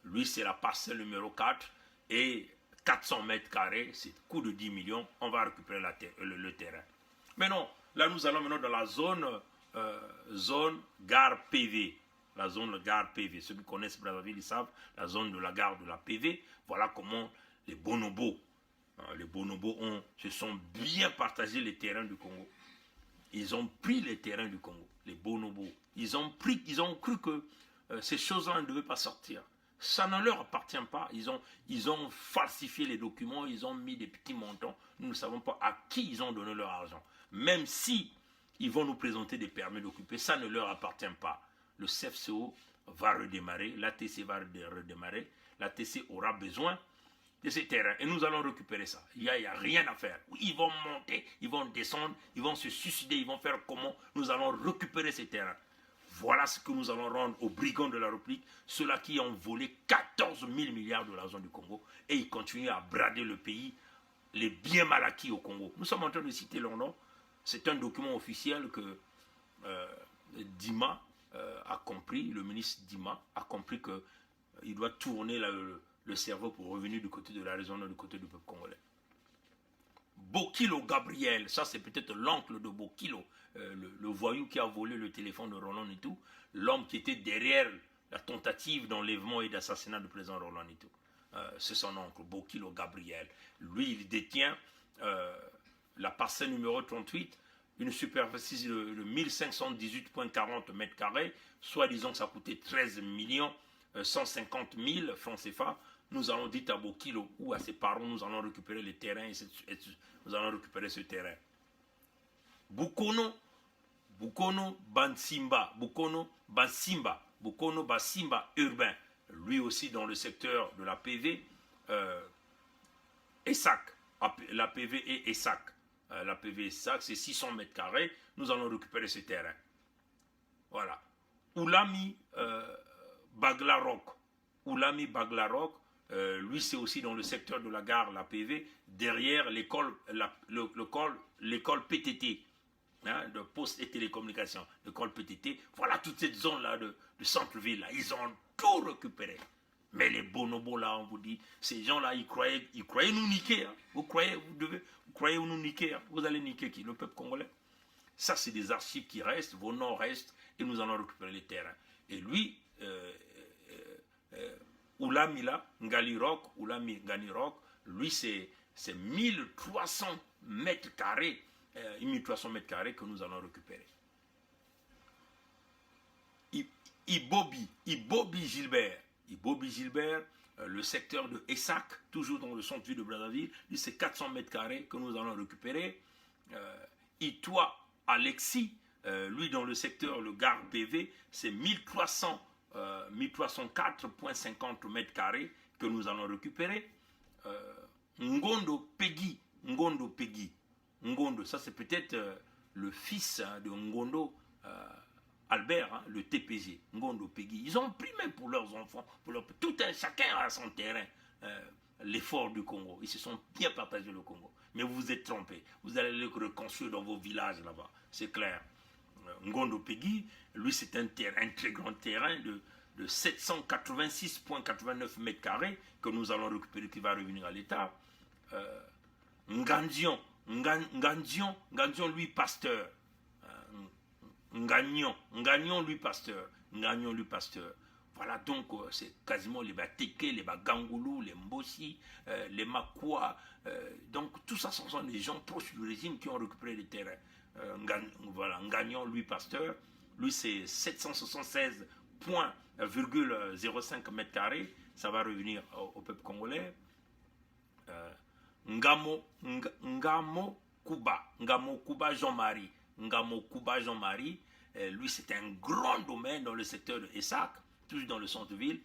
lui c'est la parcelle numéro 4 et 400 mètres carrés, c'est coût de 10 millions, on va récupérer le terrain. Mais non, là nous allons maintenant dans la zone gare PV, ceux qui connaissent Brazzaville ils savent, la zone de la gare de la PV, voilà comment les bonobos se sont bien partagés les terrains du Congo. Ils ont pris les terrains du Congo, les bonobos. Ils ont cru que ces choses-là ne devaient pas sortir. Ça ne leur appartient pas. Ils ont falsifié les documents, ils ont mis des petits montants. Nous ne savons pas à qui ils ont donné leur argent. Même si ils vont nous présenter des permis d'occuper, ça ne leur appartient pas. Le CFCO va redémarrer, l'ATC va redémarrer, l'ATC aura besoin de ces terrains et nous allons récupérer ça. Il n'y a rien à faire. Ils vont monter, ils vont descendre, ils vont se suicider, ils vont faire comment? Nous allons récupérer ces terrains. Voilà ce que nous allons rendre aux brigands de la République, ceux-là qui ont volé 14 000 milliards de l'argent du Congo et ils continuent à brader le pays, les biens mal acquis au Congo. Nous sommes en train de citer leur nom. C'est un document officiel que Dima a compris, le ministre Dima a compris qu'il doit tourner le cerveau pour revenir du côté de la raison, du côté du peuple congolais. Bokilo Gabriel, ça c'est peut-être l'oncle de Bokilo, le voyou qui a volé le téléphone de Roland Itou, l'homme qui était derrière la tentative d'enlèvement et d'assassinat du président Roland Itou. C'est son oncle, Bokilo Gabriel. Lui, il détient la parcelle numéro 38, une superficie de 1518,40 mètres carrés, soit disons que ça coûtait 13 150 000 francs CFA. Nous allons dire à Bokilo ou à ses parents, nous allons récupérer les terrains et nous allons récupérer ce terrain. Bukono Bansimba, Bokono Basimba urbain, lui aussi dans le secteur de la PV, ESAC, la PV et ESAC. La PV ESAC, c'est 600 mètres carrés, nous allons récupérer ce terrain. Voilà. Oulami Baglarok, Oulami Baglarok, lui c'est aussi dans le secteur de la gare, la PV, derrière l'école PTT, hein, de poste et télécommunications, l'école PTT. Voilà toute cette zone-là de centre-ville, ils ont tout récupéré. Mais les bonobos là, on vous dit, ces gens-là, ils croyaient nous niquer. Hein. Vous croyez nous niquer. Hein. Vous allez niquer qui? Le peuple congolais. Ça, c'est des archives qui restent, vos noms restent, et nous allons récupérer les terrains. Et lui, Oulamila Ngalirok, lui, c'est 1300 mètres carrés, 1300 mètres carrés que nous allons récupérer. Ibobi Gilbert, le secteur de Essac, toujours dans le centre-ville de Brazzaville, lui, c'est 400 mètres carrés que nous allons récupérer. Itoa Alexis, lui, dans le secteur, le gare PV, c'est 1304,50 mètres carrés que nous allons récupérer. Ngondo Peggy, ça c'est peut-être le fils de Ngondo Albert, hein, le TPG, Ngondo Peggy. Ils ont pris même pour leurs enfants, chacun a son terrain, l'effort du Congo. Ils se sont bien partagés le Congo. Mais vous vous êtes trompés. Vous allez le reconstruire dans vos villages là-bas, c'est clair. Ngondo Peggy, lui c'est un très grand terrain de 786,89 mètres carrés que nous allons récupérer, qui va revenir à l'État. Ngandion, lui pasteur. Ngagnon, lui pasteur. Voilà, donc c'est quasiment les Bateke, les Bagangoulou, les Mbossi, les Makwa. Donc tout ça, ce sont des gens proches du régime qui ont récupéré les terrains. Voilà, Ngagnon, lui pasteur. Lui, c'est 776,05 mètres carrés. Ça va revenir au peuple congolais. Ngamo Kuba Jean-Marie. Lui, c'est un grand domaine dans le secteur de Essac, toujours dans le centre-ville.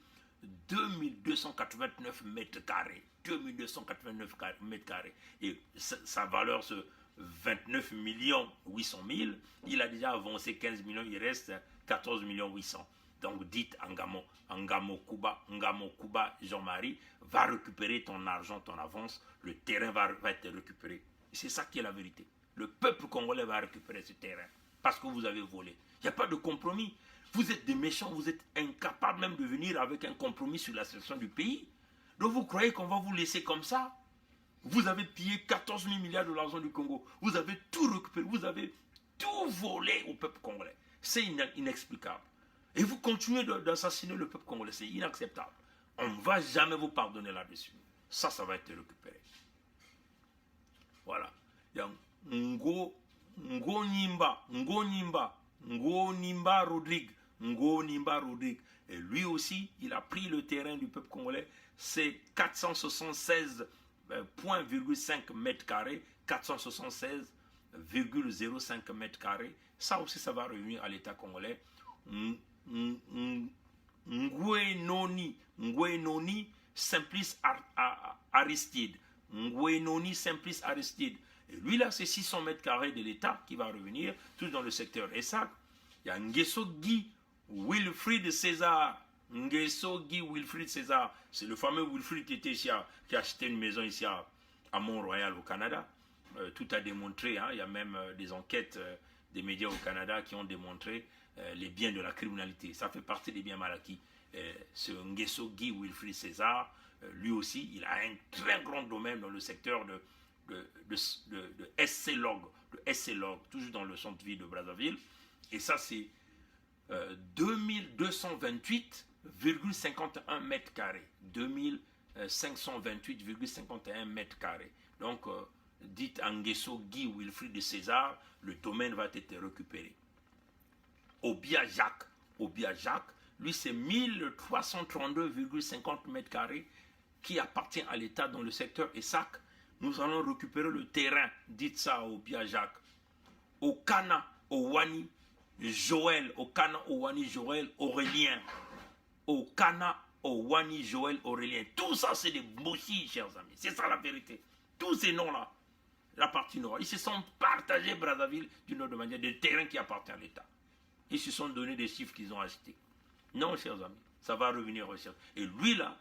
2289 mètres carrés. 2289 mètres carrés. Et sa valeur, c'est 29 800 000. Il a déjà avancé 15 millions, il reste 14 800 000. Donc dites Ngamo Kuba Jean-Marie, va récupérer ton argent, ton avance, le terrain va être récupéré. C'est ça qui est la vérité. Le peuple congolais va récupérer ce terrain parce que vous avez volé. Il n'y a pas de compromis. Vous êtes des méchants, vous êtes incapables même de venir avec un compromis sur la situation du pays. Donc vous croyez qu'on va vous laisser comme ça? Vous avez pillé 14 000 milliards de l'argent du Congo. Vous avez tout récupéré, vous avez tout volé au peuple congolais. C'est inexplicable. Et vous continuez d'assassiner le peuple congolais. C'est inacceptable. On ne va jamais vous pardonner là-dessus. Ça va être récupéré. Voilà. Il y a Ngonimba Rodrigue. Et lui aussi, il a pris le terrain du peuple congolais. C'est 476,5 mètres carrés. 476,05 mètres carrés. Ça aussi, ça va revenir à l'État congolais. Ngwenoni Simplice Aristide. Et lui là, c'est 600 mètres carrés de l'État qui va revenir, tout dans le secteur ESAC. Il y a Nguesso Guy Wilfried César. C'est le fameux Wilfried qui était ici, qui a acheté une maison ici à Mont-Royal au Canada. Tout a démontré, hein, il y a même des enquêtes des médias au Canada qui ont démontré les biens de la criminalité. Ça fait partie des biens mal acquis. Ce Nguesso Guy Wilfried César, lui aussi, il a un très grand domaine dans le secteur de SC-Log, toujours dans le centre-ville de Brazzaville. Et ça, c'est 2228,51 mètres carrés. 2528,51 mètres carrés. Donc, dites Nguesso Guy Wilfried César, le domaine va être récupéré. Obia Jacques, lui, c'est 1332,50 mètres carrés qui appartient à l'État dans le secteur ESAC. Nous allons récupérer le terrain, dites ça au Obia Jacques. Au Kana, au Wani, Joël, Okana, Owani, Joël, Aurélien. Okana, Owani, Joël, Aurélien. Tout ça, c'est des mochis, chers amis. C'est ça la vérité. Tous ces noms-là, la partie nord, ils se sont partagés Brazzaville d'une autre manière, des terrains qui appartiennent à l'État. Ils se sont donné des chiffres qu'ils ont achetés. Non, chers amis, ça va revenir au ciel. Et lui, là,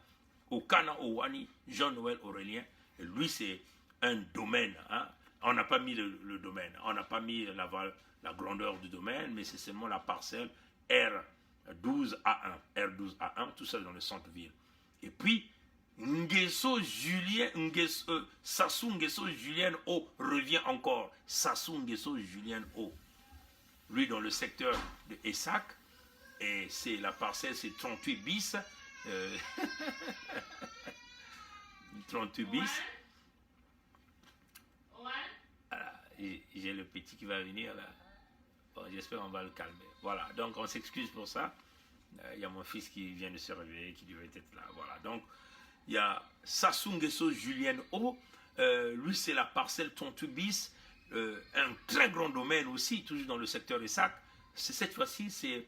Okana, Owani, Jean-Noël, Aurélien, lui, c'est un domaine. Hein. On n'a pas mis le domaine, on n'a pas mis la grandeur du domaine, mais c'est seulement la parcelle R12A1. R12A1, tout ça dans le centre-ville. Et puis, Sassou Nguesso Julien O revient encore. Sassou Nguesso Julien O. Lui, dans le secteur de Essac, et c'est la parcelle, c'est 38 bis. 38 bis. Voilà, j'ai le petit qui va venir là. Bon, j'espère qu'on va le calmer. Voilà, donc on s'excuse pour ça. Il y a mon fils qui vient de se réveiller, qui devait être là. Voilà, donc il y a Sassou Nguesso Julien O. Lui, c'est la parcelle 38 bis. Un très grand domaine aussi, toujours dans le secteur des sacs. Cette fois-ci, c'est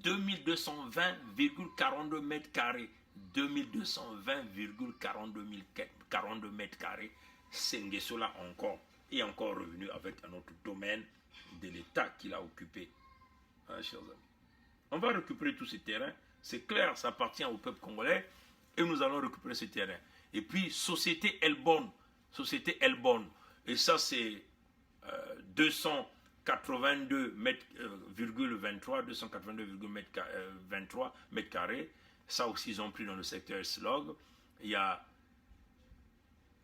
2220,42 mètres carrés. 2220,42 mètres carrés. C'est Nguesso là encore. Et encore revenu avec un autre domaine de l'État qu'il a occupé. Hein, chers amis. On va récupérer tous ces terrains. C'est clair, ça appartient au peuple congolais. Et nous allons récupérer ces terrains. Et puis, Société Elbon. Société Elbon. Et ça, c'est 282,23 mètres carrés. Ça aussi, ils ont pris dans le secteur Slog. Il y a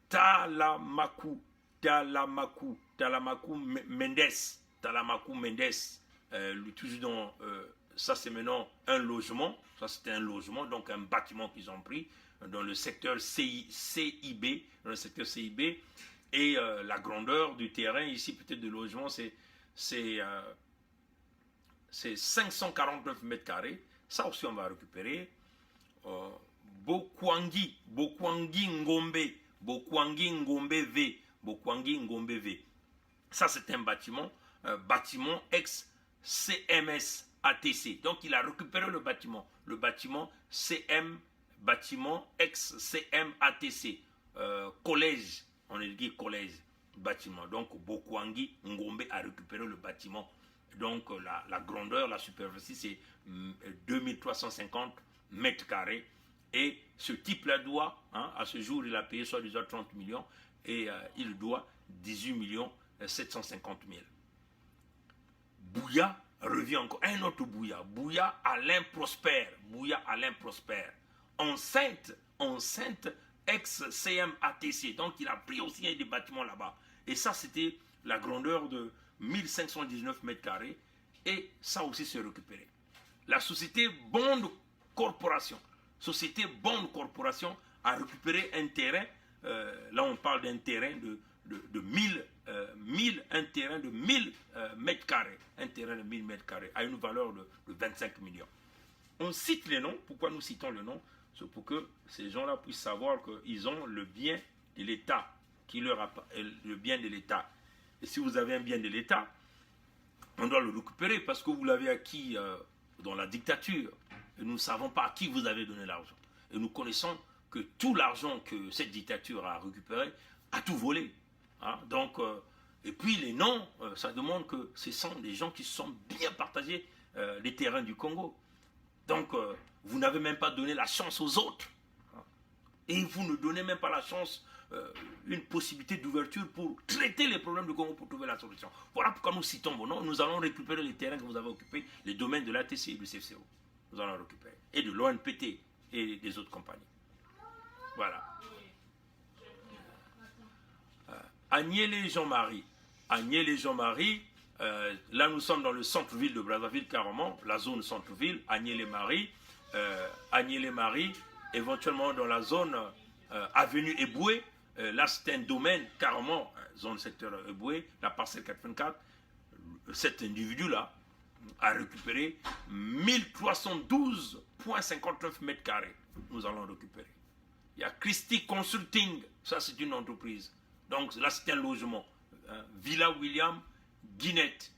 Talamakou Mendes. Toujours dans, ça c'est maintenant un logement. Ça c'était un logement, donc un bâtiment qu'ils ont pris dans le secteur CIB. Dans le secteur CIB. Et la grandeur du terrain ici, peut-être de logement, c'est 549 mètres carrés. Ça aussi, on va récupérer. Bokwangi Ngombe V. Bokwangi Ngombe V. Ça, c'est un bâtiment ex-CMS ATC. Donc, il a récupéré le bâtiment. Le bâtiment bâtiment ex-CM ATC. Collège. On est dit collège, bâtiment. Donc, Bokwangi Ngombe a récupéré le bâtiment. Donc, la grandeur, la superficie, c'est 2350 mètres carrés. Et ce type-là doit, hein, à ce jour, il a payé soi-disant 30 millions et il doit 18 750 000. Bouya revient encore. Un autre Bouya. Bouya Alain Prosper. Enceinte ex-CM-ATC. Donc, il a pris aussi des bâtiments là-bas. Et ça, c'était la grandeur de 1519 mètres carrés. Et ça aussi, c'est récupéré. La société Bond Corporation. A récupéré un terrain. Là, on parle d'un terrain de 1000 mètres carrés. Un terrain de 1000 mètres carrés à une valeur de 25 millions. On cite les noms. Pourquoi nous citons le nom? C'est pour que ces gens-là puissent savoir qu'ils ont le bien de l'État, le bien de l'État. Et si vous avez un bien de l'État, on doit le récupérer parce que vous l'avez acquis dans la dictature. Et nous ne savons pas à qui vous avez donné l'argent. Et nous connaissons que tout l'argent que cette dictature a récupéré a tout volé. Hein? Donc, et puis les noms, ça demande que ce sont des gens qui se sont bien partagés les terrains du Congo. Donc, vous n'avez même pas donné la chance aux autres. Et vous ne donnez même pas la chance, une possibilité d'ouverture pour traiter les problèmes du Congo, pour trouver la solution. Voilà pourquoi nous citons vos noms. Nous allons récupérer les terrains que vous avez occupés, les domaines de l'ATC et du CFCO. Nous allons récupérer. Et de l'ONPT et des autres compagnies. Voilà. Agnelé Jean-Marie. Là, nous sommes dans le centre-ville de Brazzaville, carrément, la zone centre-ville, Agnelé-Marie, éventuellement dans la zone avenue Eboué. Là, c'est un domaine, carrément, zone secteur Eboué, la parcelle 84. Cet individu-là a récupéré 1312,59 mètres carrés. Nous allons récupérer. Il y a Christie Consulting, ça c'est une entreprise. Donc là, c'est un logement. Villa William Guinette.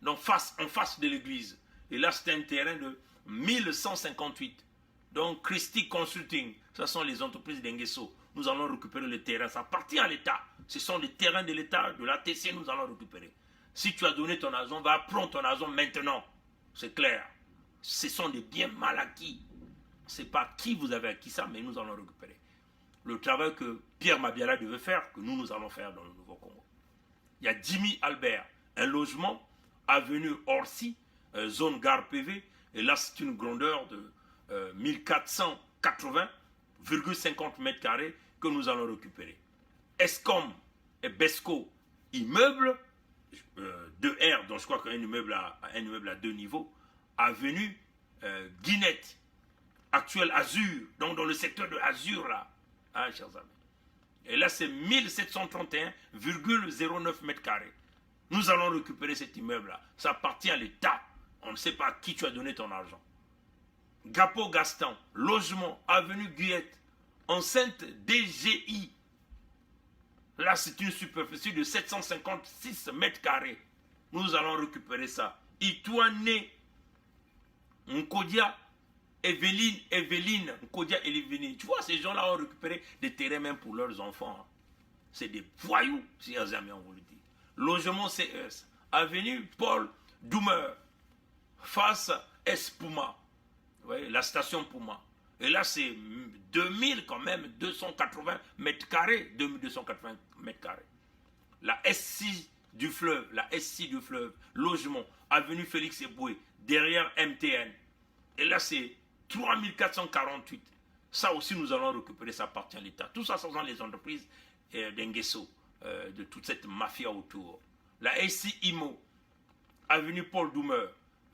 donc en face de l'église. Et là, c'est un terrain de 1158. Donc, Christie Consulting, ce sont les entreprises d'Enguesso. Nous allons récupérer le terrain. Ça appartient à l'État. Ce sont les terrains de l'État, de l'ATC, nous allons récupérer. Si tu as donné ton argent, va prendre ton argent maintenant. C'est clair. Ce sont des biens mal acquis. Ce n'est pas qui vous avez acquis ça, mais nous allons récupérer. Le travail que Pierre Mabiala devait faire, que nous allons faire dans le Nouveau Congo. Il y a Jimmy Albert, un logement, avenue Orsi, zone gare PV. Et là, c'est une grandeur de 1480,50 mètres carrés que nous allons récupérer. Escom et Besco, immeuble, 2R, donc je crois qu'un immeuble à 2 niveaux, avenue Guinette, actuel Azur, donc dans le secteur de Azur là, hein, chers amis. Et là, c'est 1731,09 mètres carrés. Nous allons récupérer cet immeuble-là. Ça appartient à l'État. On ne sait pas à qui tu as donné ton argent. Gapo Gaston, logement, avenue Guyette, enceinte DGI. Là, c'est une superficie de 756 mètres carrés. Nous allons récupérer ça. Itouane, Nkodia, Evelyne, Nkodia et Evelyne. Tu vois, ces gens-là ont récupéré des terrains même pour leurs enfants. C'est des voyous, chers amis, on vous le dit. Logement CS, avenue Paul Doumer, face Espuma. Vous voyez, la station Puma. Et là, c'est 2000 quand même, 280 mètres carrés, 2280 mètres carrés. La SC du fleuve, logement, avenue Félix Eboué, derrière MTN. Et là, c'est 3448. Ça aussi, nous allons récupérer, ça appartient à l'État. Tout ça, ce sont les entreprises d'Enguesso, de toute cette mafia autour. La SC IMO, avenue Paul Doumer.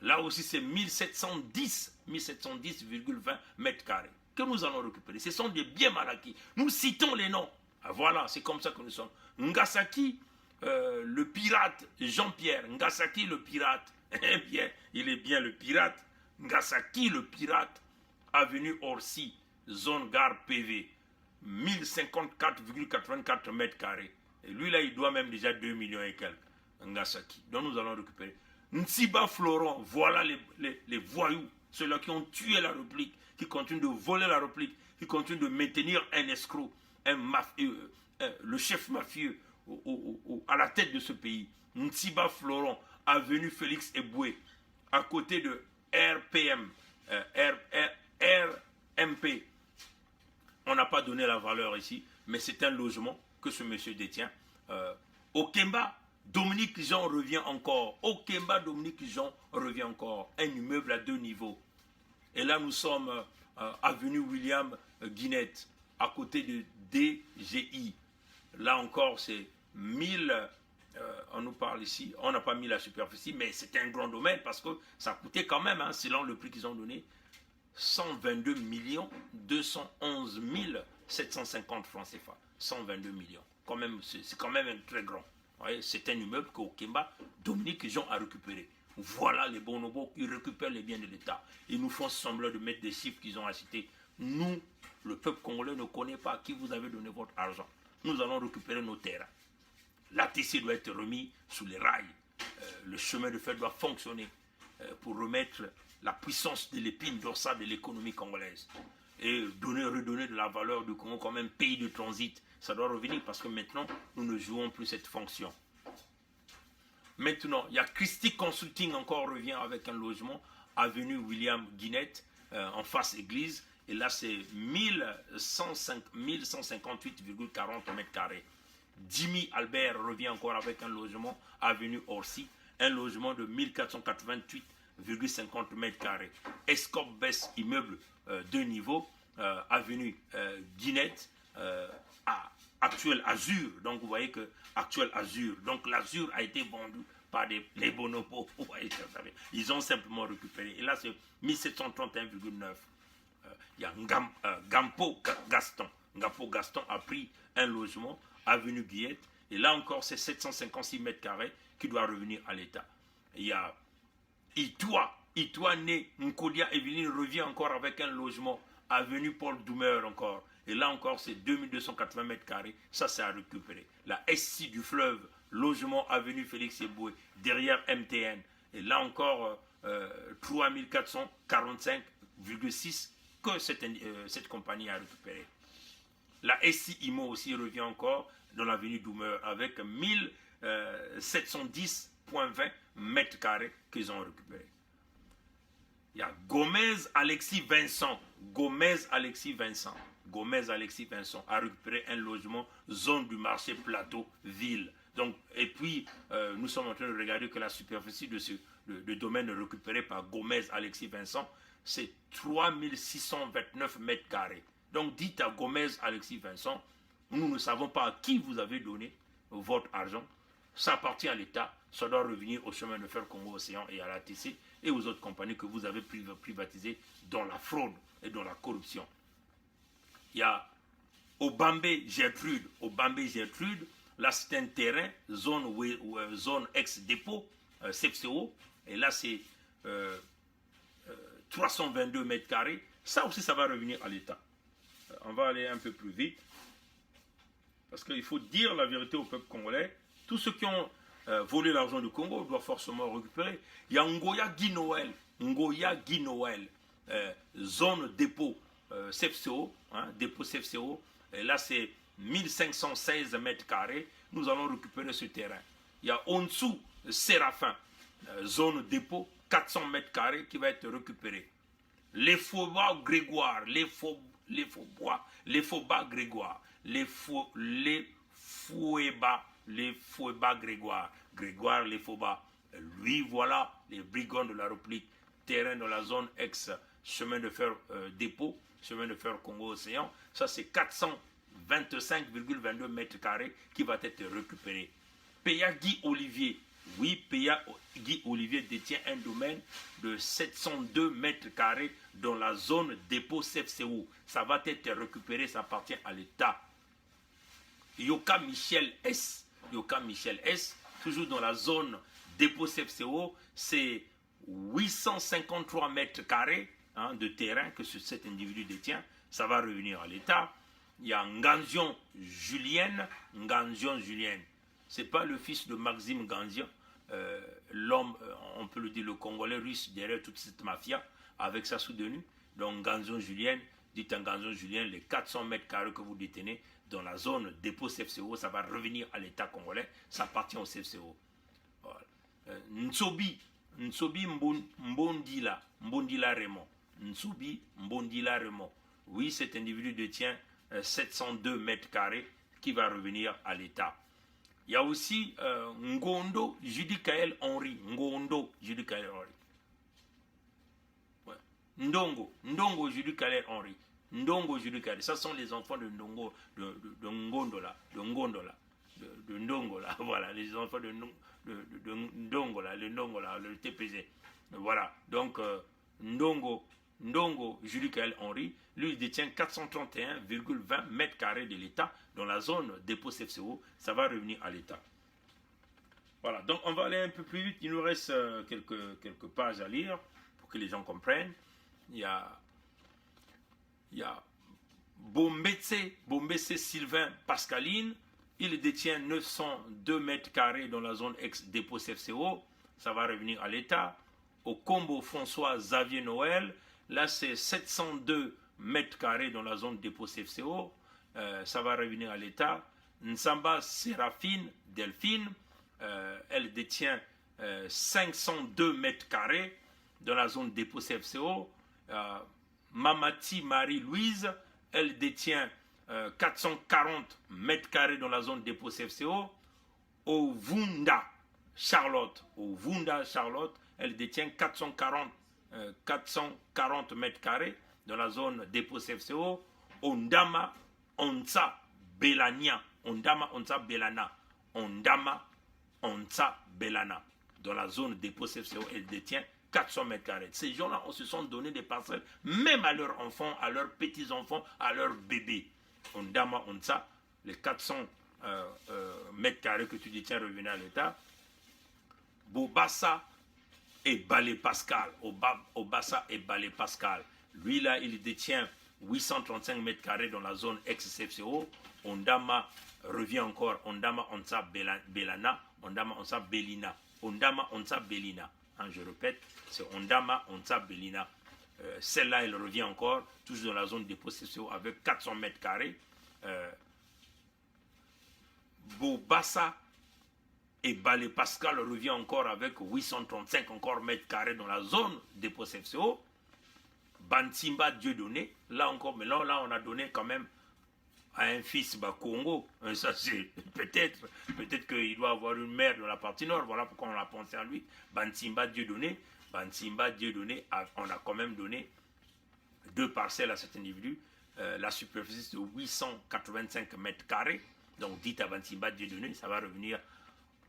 Là aussi, c'est 1710,20 mètres carrés que nous allons récupérer. Ce sont des biens mal acquis. Nous citons les noms. Ah, voilà, c'est comme ça que nous sommes. Ngasaki, le pirate, Jean-Pierre. Ngasaki, le pirate. Eh bien, il est bien le pirate. Ngasaki, le pirate. Avenue Orsi, zone gare PV. 1054,84 mètres carrés. Et lui, là, il doit même déjà 2 millions et quelques. Ngasaki. Donc, nous allons récupérer. Ntsiba Florent, voilà les voyous, ceux-là qui ont tué la République, qui continuent de voler la République, qui continuent de maintenir un escroc, le chef mafieux à la tête de ce pays. Ntsiba Florent, avenue Félix Eboué, à côté de RPM, RMP. On n'a pas donné la valeur ici, mais c'est un logement que ce monsieur détient. Au Kemba, Dominique Jean revient encore. Au Kemba, Dominique Jean revient encore. Un immeuble à 2 niveaux. Et là, nous sommes avenue William Guinette, à côté de DGI. Là encore, c'est 1000. On nous parle ici. On n'a pas mis la superficie, mais c'est un grand domaine parce que ça coûtait quand même, hein, selon le prix qu'ils ont donné, 122 211 750 francs CFA. 122 millions. C'est quand même un très grand. C'est un immeuble qu'au Kemba, Dominique Jean a récupéré. Voilà les bonobos qui récupèrent les biens de l'État. Ils nous font semblant de mettre des chiffres qu'ils ont achetés. Nous, le peuple congolais ne connaît pas à qui vous avez donné votre argent. Nous allons récupérer nos terrains. L'ATC doit être remis sous les rails. Le chemin de fer doit fonctionner pour remettre la puissance de l'épine dorsale de l'économie congolaise. Et redonner de la valeur du Congo comme un pays de transit. Ça doit revenir parce que maintenant, nous ne jouons plus cette fonction. Maintenant, il y a Christie Consulting encore revient avec un logement, avenue William Guinette, en face église. Et là, c'est 1158,40 mètres carrés. Jimmy Albert revient encore avec un logement, avenue Orsi, un logement de 1488,50 mètres carrés. Escop Bess, immeuble 2 niveaux, avenue Guinette, actuel Azur. Donc vous voyez que actuel Azur. Donc l'Azur a été vendu par les bonobos. Vous voyez, ils ont simplement récupéré. Et là c'est 1731,9. Il y a Gampo Gaston. Gampo Gaston a pris un logement, avenue Guillette. Et là encore c'est 756 mètres carrés qui doit revenir à l'État. Il y a Itoine Nkodia Evelyne revient encore avec un logement, avenue Paul Doumer encore. Et là encore, c'est 2280 mètres carrés. Ça, c'est à récupérer. La SC du fleuve, logement, avenue Félix Eboué, derrière MTN. Et là encore, 3445,6 que cette compagnie a récupéré. La SI IMO aussi revient encore dans l'avenue Doumer avec 1710,20 mètres carrés qu'ils ont récupérés. Il y a Gomez Alexis Vincent. Gomez Alexis Vincent a récupéré un logement zone du marché plateau ville. Donc, et puis, nous sommes en train de regarder que la superficie de domaine récupéré par Gomez Alexis Vincent, c'est 3629 mètres carrés. Donc, dites à Gomez Alexis Vincent, nous ne savons pas à qui vous avez donné votre argent. Ça appartient à l'État. Ça doit revenir au chemin de fer Congo-Océan et à la TC et aux autres compagnies que vous avez privatisées dans la fraude et dans la corruption. Il y a Obambé Gertrude. Là, c'est un terrain, zone ex-dépôt, CFCO. Et là, c'est 322 mètres carrés. Ça aussi, ça va revenir à l'État. On va aller un peu plus vite. Parce qu'il faut dire la vérité au peuple congolais. Tous ceux qui ont volé l'argent du Congo doivent forcément récupérer. Il y a Ngoya Guy Noël, zone dépôt CFCO, dépôt CFCO. Et là, c'est 1516 mètres carrés. Nous allons récupérer ce terrain. Il y a Onsu Séraphin, zone dépôt, 400 mètres carrés qui va être récupéré. Les Faubois Grégoire, les Faubois Grégoire, les Foueba Grégoire, les Faubois. Lui, voilà, les brigands de la République, terrain dans la zone ex-chemin de fer dépôt, chemin de fer Congo-Océan. Ça, c'est 425,22 mètres carrés qui va être récupéré. Péa Guy Olivier. Oui, Péa Guy Olivier détient un domaine de 702 mètres carrés dans la zone dépôt CFCO. Ça va être récupéré, ça appartient à l'État. Yoka Michel S, toujours dans la zone dépôt CFCO, c'est 853 mètres carrés de terrain que cet individu détient. Ça va revenir à l'État. Il y a Nganzion Julien. C'est pas le fils de Maxime Nganzion, l'homme, on peut le dire, le Congolais russe derrière toute cette mafia, avec sa soutenue. Donc Nganzion Julien, dites à Nganzion Julien, les 400 mètres carrés que vous détenez dans la zone dépôt CFCO, ça va revenir à l'État congolais, ça appartient au CFCO. Voilà. Nsobi Mbondila Raymond. Oui, cet individu détient 702 mètres carrés qui va revenir à l'État. Il y a aussi Ngondo Judicaël Henry. Ouais. Ndongo Judicaël Henry. Ça sont les enfants de Ndongo, de Ngondola. Voilà, les enfants de Ndongola, le TPG. Voilà, donc Ndongo Judicaël Henry, lui, il détient 431,20 mètres carrés de l'État dans la zone dépôt CFCO. Ça va revenir à l'État. Voilà, donc on va aller un peu plus vite. Il nous reste quelques pages à lire pour que les gens comprennent. Il y a Bombetse Sylvain Pascaline. Il détient 902 mètres carrés dans la zone ex-dépôt CFCO. Ça va revenir à l'État. Au Combo François Xavier Noël, là c'est 702 mètres carrés dans la zone dépôt CFCO. Ça va revenir à l'État. Nsamba Séraphine Delphine, elle détient 502 mètres carrés dans la zone dépôt CFCO. Mamati Marie-Louise, elle détient 440 mètres carrés dans la zone dépôt CFCO. Ovunda Charlotte, elle détient 440 mètres carrés dans la zone dépôt CFCO. Ondama Onsa Belana, dans la zone dépôt CFCO, elle détient 400 mètres carrés. Ces gens-là, on se sont donné des parcelles, même à leurs enfants, à leurs petits-enfants, à leurs bébés. Ondama Onsa, les 400 mètres carrés que tu détiens revenir à l'État. Bobassa et Balé Pascal. Lui, là, il détient 835 mètres carrés dans la zone ex-CFCO. Ondama revient encore. Ondama Onsa Belina. hein, je répète, c'est Ondama, Onza, Belina. Celle-là, elle revient encore, toujours dans la zone des possessions avec 400 mètres carrés. Bobassa et Balé Pascal revient encore avec 835 encore mètres carrés dans la zone des possessions. Bantimba Dieudonné, là encore, mais là on a donné quand même à un fils Congo. Ça c'est peut-être qu'il doit avoir une mère dans la partie nord, voilà pourquoi on a pensé à lui. Bantimba Dieudonné, on a quand même donné 2 parcelles à cet individu. La superficie de 885 mètres carrés, donc dites à Bantimba Dieudonné, ça va revenir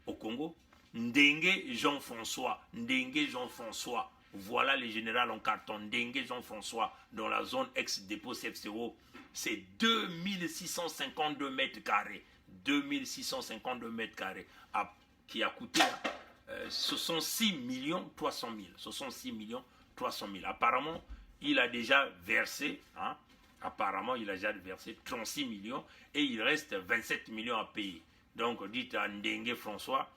au Congo. Ndengue Jean-François, voilà les généraux en carton. Ndengue Jean-François, dans la zone ex-dépôt CFCO, c'est 2652 mètres carrés. 2652 mètres carrés, qui a coûté 66 300 000. 66 300 000. Apparemment, il a déjà versé, apparemment, il a déjà versé 36 millions et il reste 27 millions à payer. Donc, dites à Ndengue François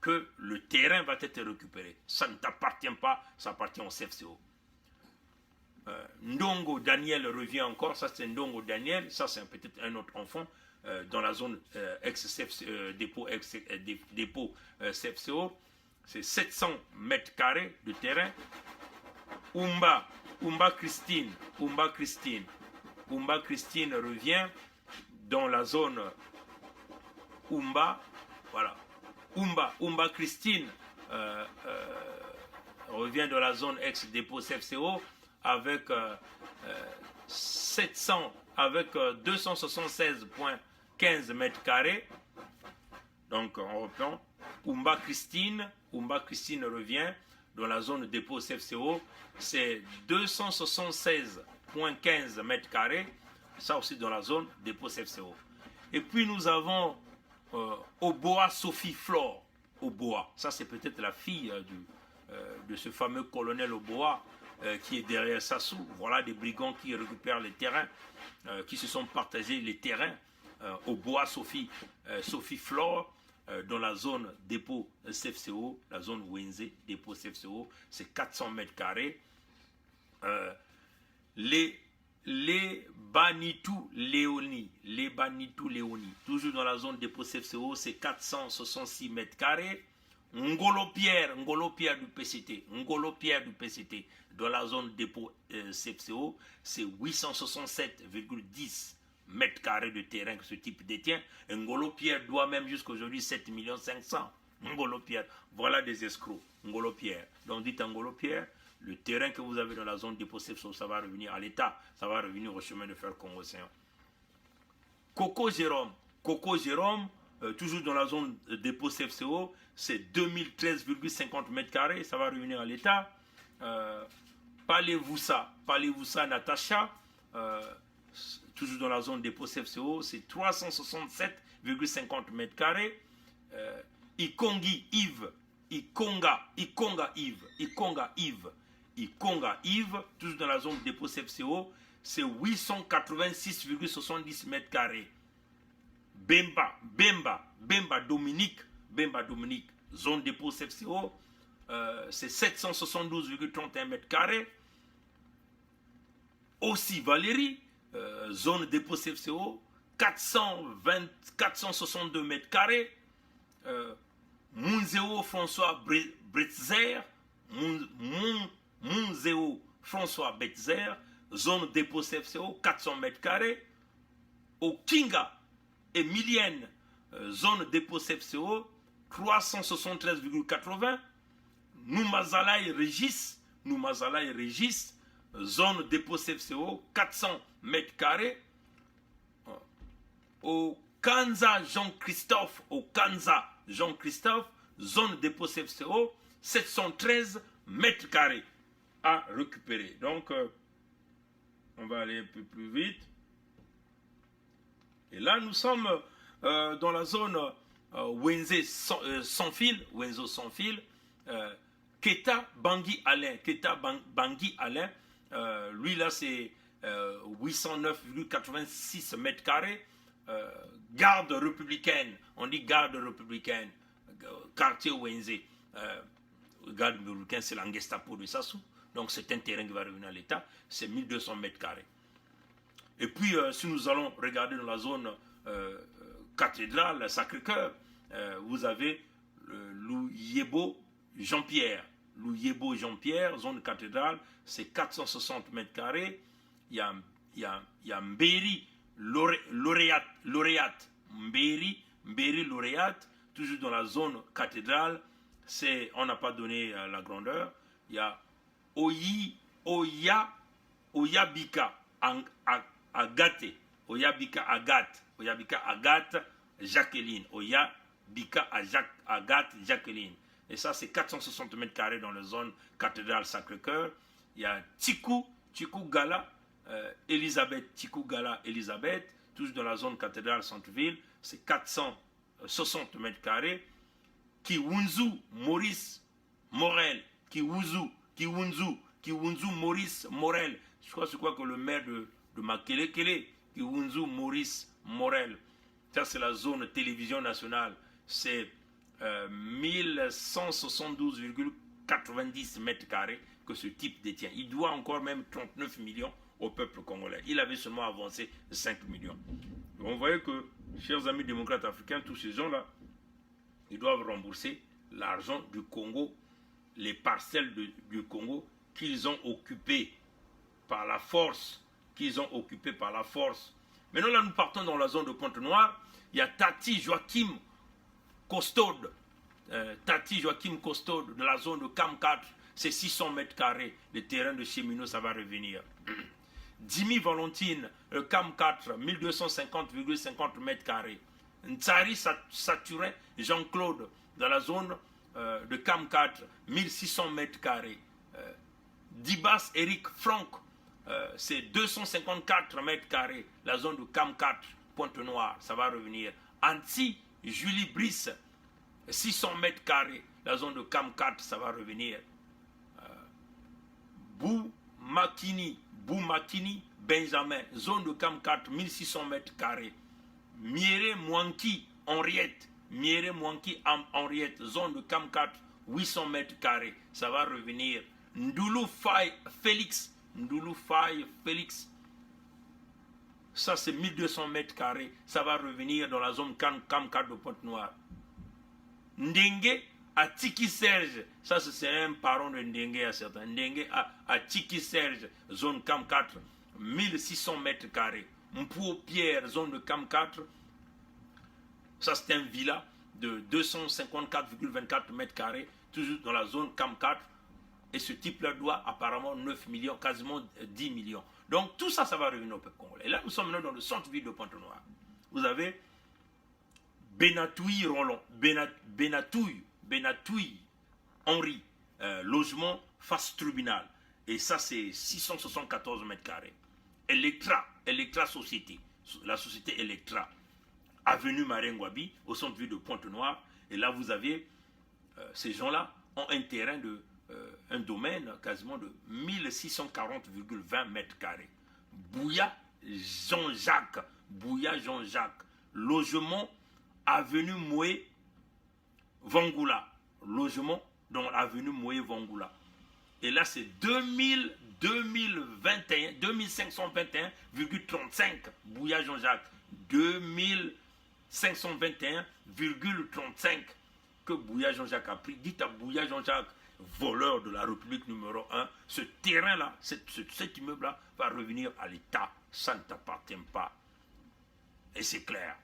que le terrain va être récupéré. Ça ne t'appartient pas, ça appartient au CFCO. Ndongo Daniel revient encore, ça c'est Ndongo Daniel, ça c'est peut-être un autre enfant dans la zone dépôt CFCO. C'est 700 mètres carrés de terrain. Umba Christine revient dans la zone Umba, voilà. Umba Christine revient dans la zone ex-dépôt CFCO avec 276,15 mètres carrés. Donc on reprend. Umba Christine revient dans la zone dépôt CFCO, c'est 276,15 mètres carrés, ça aussi dans la zone dépôt CFCO. Et puis nous avons Oboa Sophie Flore. Oboa, ça c'est peut-être la fille de ce fameux colonel Oboa qui est derrière Sassou. Voilà des brigands qui récupèrent les terrains, qui se sont partagés les terrains. Oboa Sophie Flore dans la zone dépôt CFCO, la zone Wenze, dépôt CFCO, c'est 400 mètres carrés. Les Banitou Léonie, toujours dans la zone dépôt CFCO, c'est 466 mètres carrés. Ngolo Pierre du PCT, dans la zone dépôt CFCO, c'est 867,10 mètres carrés de terrain que ce type détient. Ngolo Pierre doit même jusqu'à aujourd'hui 7 500 000. Ngolo Pierre, voilà des escrocs. Ngolo Pierre. Donc dites à Ngolo Pierre, le terrain que vous avez dans la zone dépôt CFCO, ça va revenir à l'État, ça va revenir au chemin de fer Congo-Océan. Coco Jérôme, toujours dans la zone dépôt CFCO, c'est 2013,50 mètres carrés, ça va revenir à l'État. Palevoussa Natacha, toujours dans la zone dépôt CFCO, c'est 367,50 mètres carrés. Ikonga Yves, toujours dans la zone dépôt CFCO, c'est 886,70 mètres carrés. Bemba Dominique, zone dépôt CFCO, c'est 772,31 mètres carrés. Aussi Valérie, zone dépôt CFCO, 462 mètres carrés. Munzeo François Bretzer, zone dépôt CFCO, 400 mètres carrés. Okinga Emilienne, zone dépôt CFCO, 373,80. Noumazalaï Régis, zone dépôt CFCO, 400 mètres carrés. Au Kanza Jean-Christophe, zone dépôt CFCO, 713 mètres carrés à récupérer. Donc, on va aller un peu plus vite. Et là, nous sommes dans la zone Wenze sans fil, Keta Bangui Alain, lui là c'est 809,86 mètres carrés. Garde républicaine, on dit garde républicaine, quartier Wenze, garde républicain, c'est la Gestapo de Sassou. Donc c'est un terrain qui va revenir à l'État, c'est 1200 mètres carrés. Et puis si nous allons regarder dans la zone cathédrale, Sacré-Cœur, vous avez Louyebo Jean-Pierre. Louyebo Jean-Pierre, zone cathédrale, c'est 460 mètres carrés. Il y a Mbéri Lauréate. Mbéri Lauréate, toujours dans la zone cathédrale, on n'a pas donné la grandeur. Il y a Oyabika Agate, Oyabika Agathe Jacqueline, Oyabika Agathe Jacqueline. Et ça, c'est 460 mètres carrés dans la zone cathédrale Sacré-Cœur. Il y a Tikou Gala, Elisabeth, toujours dans la zone cathédrale centre-ville, c'est 460 mètres carrés. Kiwunzu Maurice Morel, Kiwunzu Maurice Morel. Je crois que le maire de Makelekele, Kiwunzu Maurice Morel. Ça, c'est la zone télévision nationale. C'est 1172,90 mètres carrés que ce type détient. Il doit encore même 39 millions au peuple congolais. Il avait seulement avancé 5 millions. Donc, vous voyez que, chers amis démocrates africains, tous ces gens-là, ils doivent rembourser l'argent du Congo, les parcelles du Congo qu'ils ont occupées par la force. Maintenant, là, nous partons dans la zone de Pointe-Noire. Il y a Tati Joachim Costode. De la zone de Cam 4, c'est 600 mètres carrés. Le terrain de Cheminot, ça va revenir. Dimi Valentine, le Cam 4, 1250,50 mètres carrés. Ntsari Saturin Jean-Claude, dans la zone de Cam 4, 1600 mètres carrés. Dibas Eric Franck, c'est 254 mètres carrés. La zone de Cam 4, Pointe-Noire, ça va revenir. Anti Julie Brice, 600 mètres carrés. La zone de Cam 4, ça va revenir. Boumakini, Benjamin, zone de Cam 4, 1600 mètres carrés. Miere Mwanki, Henriette, zone de Cam 4, 800 mètres carrés. Ça va revenir. Ndoulou Faye Félix, ça c'est 1200 mètres carrés. Ça va revenir dans la zone Cam 4 de Pointe-Noire. Ndengue à Tiki Serge, ça c'est un parent de Ndengue à certains. Ndengue à Tiki Serge, zone Cam 4, 1600 mètres carrés. Mpou Pierre, zone de Cam 4, ça c'est un villa de 254,24 mètres carrés, toujours dans la zone Cam 4. Et ce type-là doit apparemment 9 millions, quasiment 10 millions. Donc tout ça, ça va revenir au peuple congolais. Et là, nous sommes maintenant dans le centre-ville de Pointe-Noire. Vous avez Benatouille Henri, logement face tribunal. Et ça, c'est 674 mètres carrés. Electra Société, la société Electra, avenue Marengwabi, au centre-ville de Pointe-Noire. Et là, vous avez, ces gens-là ont un terrain un domaine quasiment de 1640,20 mètres carrés. Bouya Jean-Jacques, logement avenue Moué Vangoula, logement dans l'avenue Moué Vangoula. Et là c'est 2521,35 Bouya Jean-Jacques, 2521,35 que Bouya Jean-Jacques a pris. Dites à Bouya Jean-Jacques, voleur de la République numéro 1, ce terrain-là, cet immeuble-là va revenir à l'État. Ça ne t'appartient pas. Et c'est clair.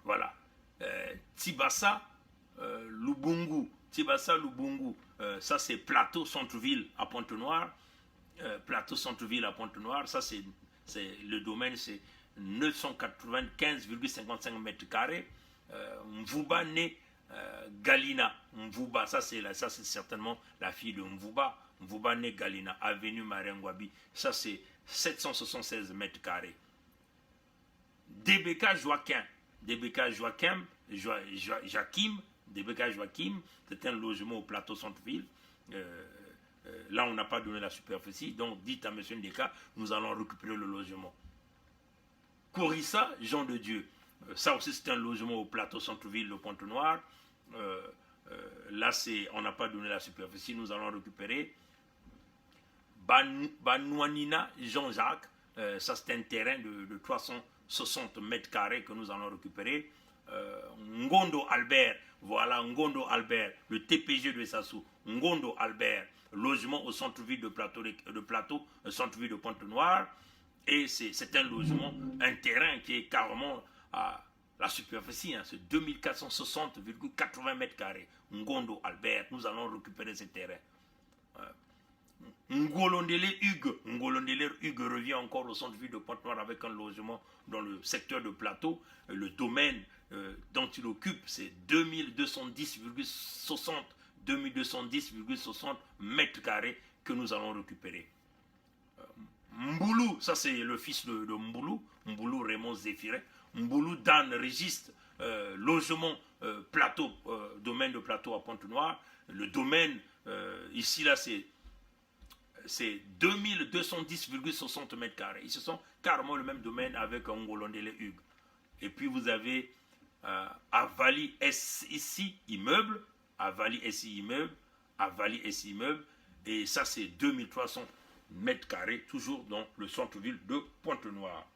Voilà. Tibassa Lubungu, ça c'est plateau centre-ville à Pointe-Noire. Ça c'est le domaine, c'est 995,55 mètres carrés. Mvouba né Galina, Mvouba, ça c'est certainement la fille de Mvouba né Galina, avenue Marengwabi, ça c'est 776 mètres carrés. DBK Joachim, c'est un logement au plateau centre-ville. Là on n'a pas donné la superficie, donc dites à M. Ndeka, nous allons récupérer le logement. Corissa Jean de Dieu, ça aussi c'est un logement au plateau centre-ville de Pointe-Noire. Là, on n'a pas donné la superficie. Nous allons récupérer Banouanina Jean-Jacques. Ça, c'est un terrain de 360 mètres carrés que nous allons récupérer. Ngondo Albert, voilà Ngondo Albert, le TPG de Sassou. Ngondo Albert, logement au centre-ville de Plateau, centre-ville de Pointe-Noire. Et c'est un logement, un terrain qui est carrément à la superficie, hein, c'est 2460,80 mètres carrés. Ngondo Albert, nous allons récupérer ce terrain. Ngolondele Hugues revient encore au centre-ville de Pointe-Noire avec un logement dans le secteur de Plateau. Le domaine dont il occupe, c'est 2210,60 mètres carrés que nous allons récupérer. Mboulou, ça c'est le fils de Mboulou Raymond Zéphirin. Mboulou Dan registre logement Plateau, domaine de Plateau à Pointe-Noire. Le domaine, ici là, c'est 2210,60 mètres carrés. Ils se sont carrément le même domaine avec Ngolondele Hugues. Et puis vous avez Avali SI Immeuble, et ça c'est 2300 mètres carrés, toujours dans le centre-ville de Pointe-Noire.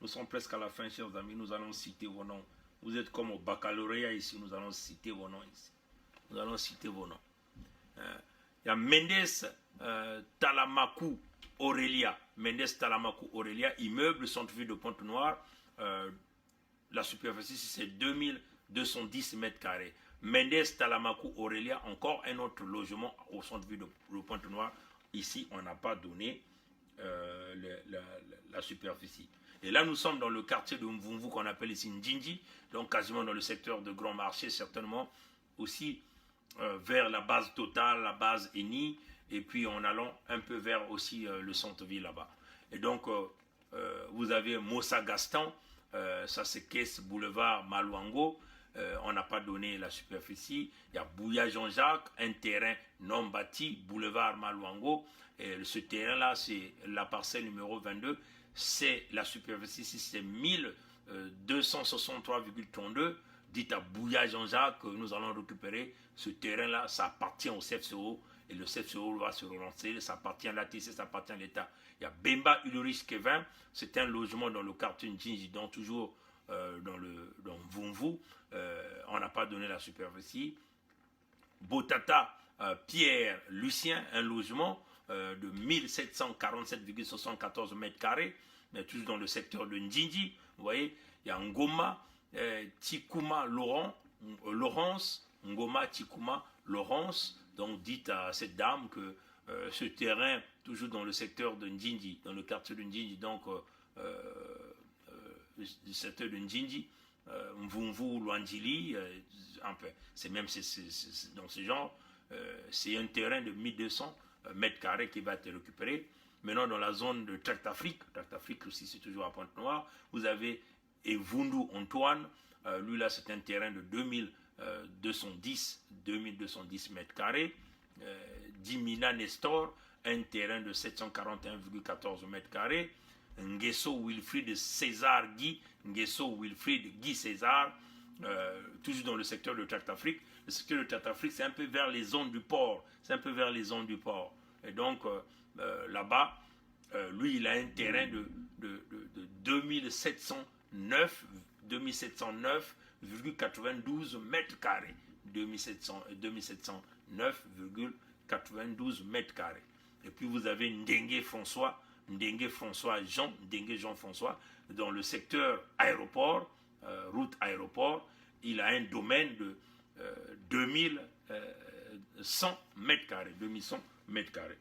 Nous sommes presque à la fin, chers amis, nous allons citer vos noms. Vous êtes comme au baccalauréat ici, nous allons citer vos noms ici. Nous allons citer vos noms. Il y a Mendes Talamakou Aurélia, immeuble centre-ville de Pointe-Noire. La superficie, c'est 2210 mètres carrés. Mendes Talamakou Aurélia, encore un autre logement au centre-ville de Pointe-Noire. Ici, on n'a pas donné la superficie. Et là, nous sommes dans le quartier de Mvumvu qu'on appelle ici Ndjinji, donc quasiment dans le secteur de Grand Marché, certainement aussi vers la base Total, la base Eni, et puis en allant un peu vers aussi le centre-ville là-bas. Et donc, vous avez Mossa Gaston, ça c'est Caisse Boulevard Malouango, on n'a pas donné la superficie. Il y a Bouya Jean-Jacques, un terrain non bâti, Boulevard Malouango, et ce terrain-là, c'est la parcelle numéro 22, c'est la superficie, c'est 1263,32. Dites à Bouya Jean-Jacques que nous allons récupérer ce terrain-là, ça appartient au CFCO, et le CFCO va se relancer, ça appartient à l'ATC, ça appartient à l'État. Il y a Bemba Ulrich Kevin, c'est un logement dans le quartier Ndjinji, donc toujours dans Mvumvu, on n'a pas donné la superficie. Botata Pierre Lucien, un logement de 1747,74 mètres carrés, mais toujours dans le secteur de Ndjinji. Vous voyez, il y a Ngoma Tikuma Laurence, Ngoma Tikuma Laurence. Donc dites à cette dame que ce terrain, toujours dans le secteur de Ndjinji, dans le quartier de Ndjinji, donc le secteur de Ndjinji, Mvumvu, Luandjili, c'est même dans ce genre, c'est un terrain de 1200 mètres carrés qui va être récupéré. Maintenant, dans la zone de Tractafrique aussi, c'est toujours à Pointe-Noire, vous avez Evundu Antoine, lui là, c'est un terrain de 2210 mètres carrés. Dimina Nestor, un terrain de 741,14 mètres carrés. Nguesso Wilfried Guy César, toujours dans le secteur de Tractafrique. Le secteur de Tractafrique, c'est un peu vers les zones du port. Et donc, là-bas, lui, il a un terrain de 2709,92 mètres carrés. 2709,92 mètres carrés. Et puis, vous avez Ndengue Jean-François, dans le secteur aéroport, route aéroport. Il a un domaine de 2100 mètres carrés.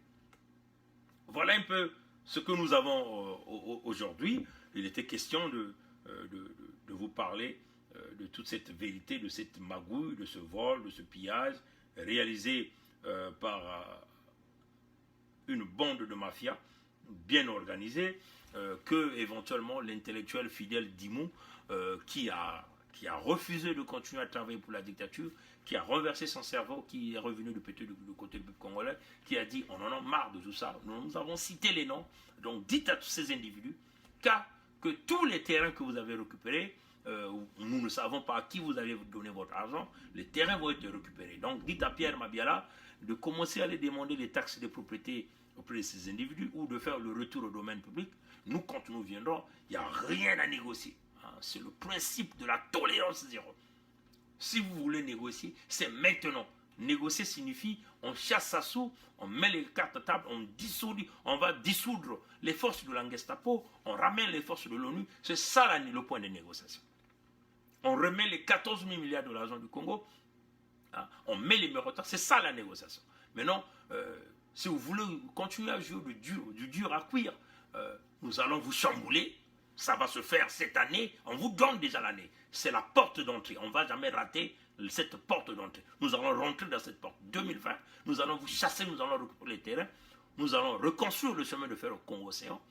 Voilà un peu ce que nous avons aujourd'hui. Il était question de vous parler de toute cette vérité, de cette magouille, de ce vol, de ce pillage réalisé par une bande de mafia bien organisée, que éventuellement l'intellectuel Fidel Dimou, qui a refusé de continuer à travailler pour la dictature, qui a renversé son cerveau, qui est revenu du côté du peuple congolais, qui a dit on en a marre de tout ça. Nous avons cité les noms. Donc dites à tous ces individus que tous les terrains que vous avez récupérés, nous ne savons pas à qui vous avez donné votre argent, les terrains vont être récupérés. Donc dites à Pierre Mabiala de commencer à aller demander les taxes de propriété auprès de ces individus ou de faire le retour au domaine public. Nous, quand nous viendrons, il n'y a rien à négocier. C'est le principe de la tolérance zéro. Si vous voulez négocier, c'est maintenant. Négocier signifie on chasse Sassou, on met les cartes à table, on va dissoudre les forces de la Gestapo, on ramène les forces de l'ONU. C'est ça le point de négociation. On remet les 14 000 milliards de l'argent du Congo, on met les méritants, c'est ça la négociation. Maintenant, si vous voulez continuer à jouer du dur à cuire, nous allons vous chambouler. Ça va se faire cette année. On vous donne déjà l'année. C'est la porte d'entrée. On ne va jamais rater cette porte d'entrée. Nous allons rentrer dans cette porte. 2020, nous allons vous chasser, nous allons récupérer les terrains. Nous allons reconstruire le chemin de fer au Congo-Océan.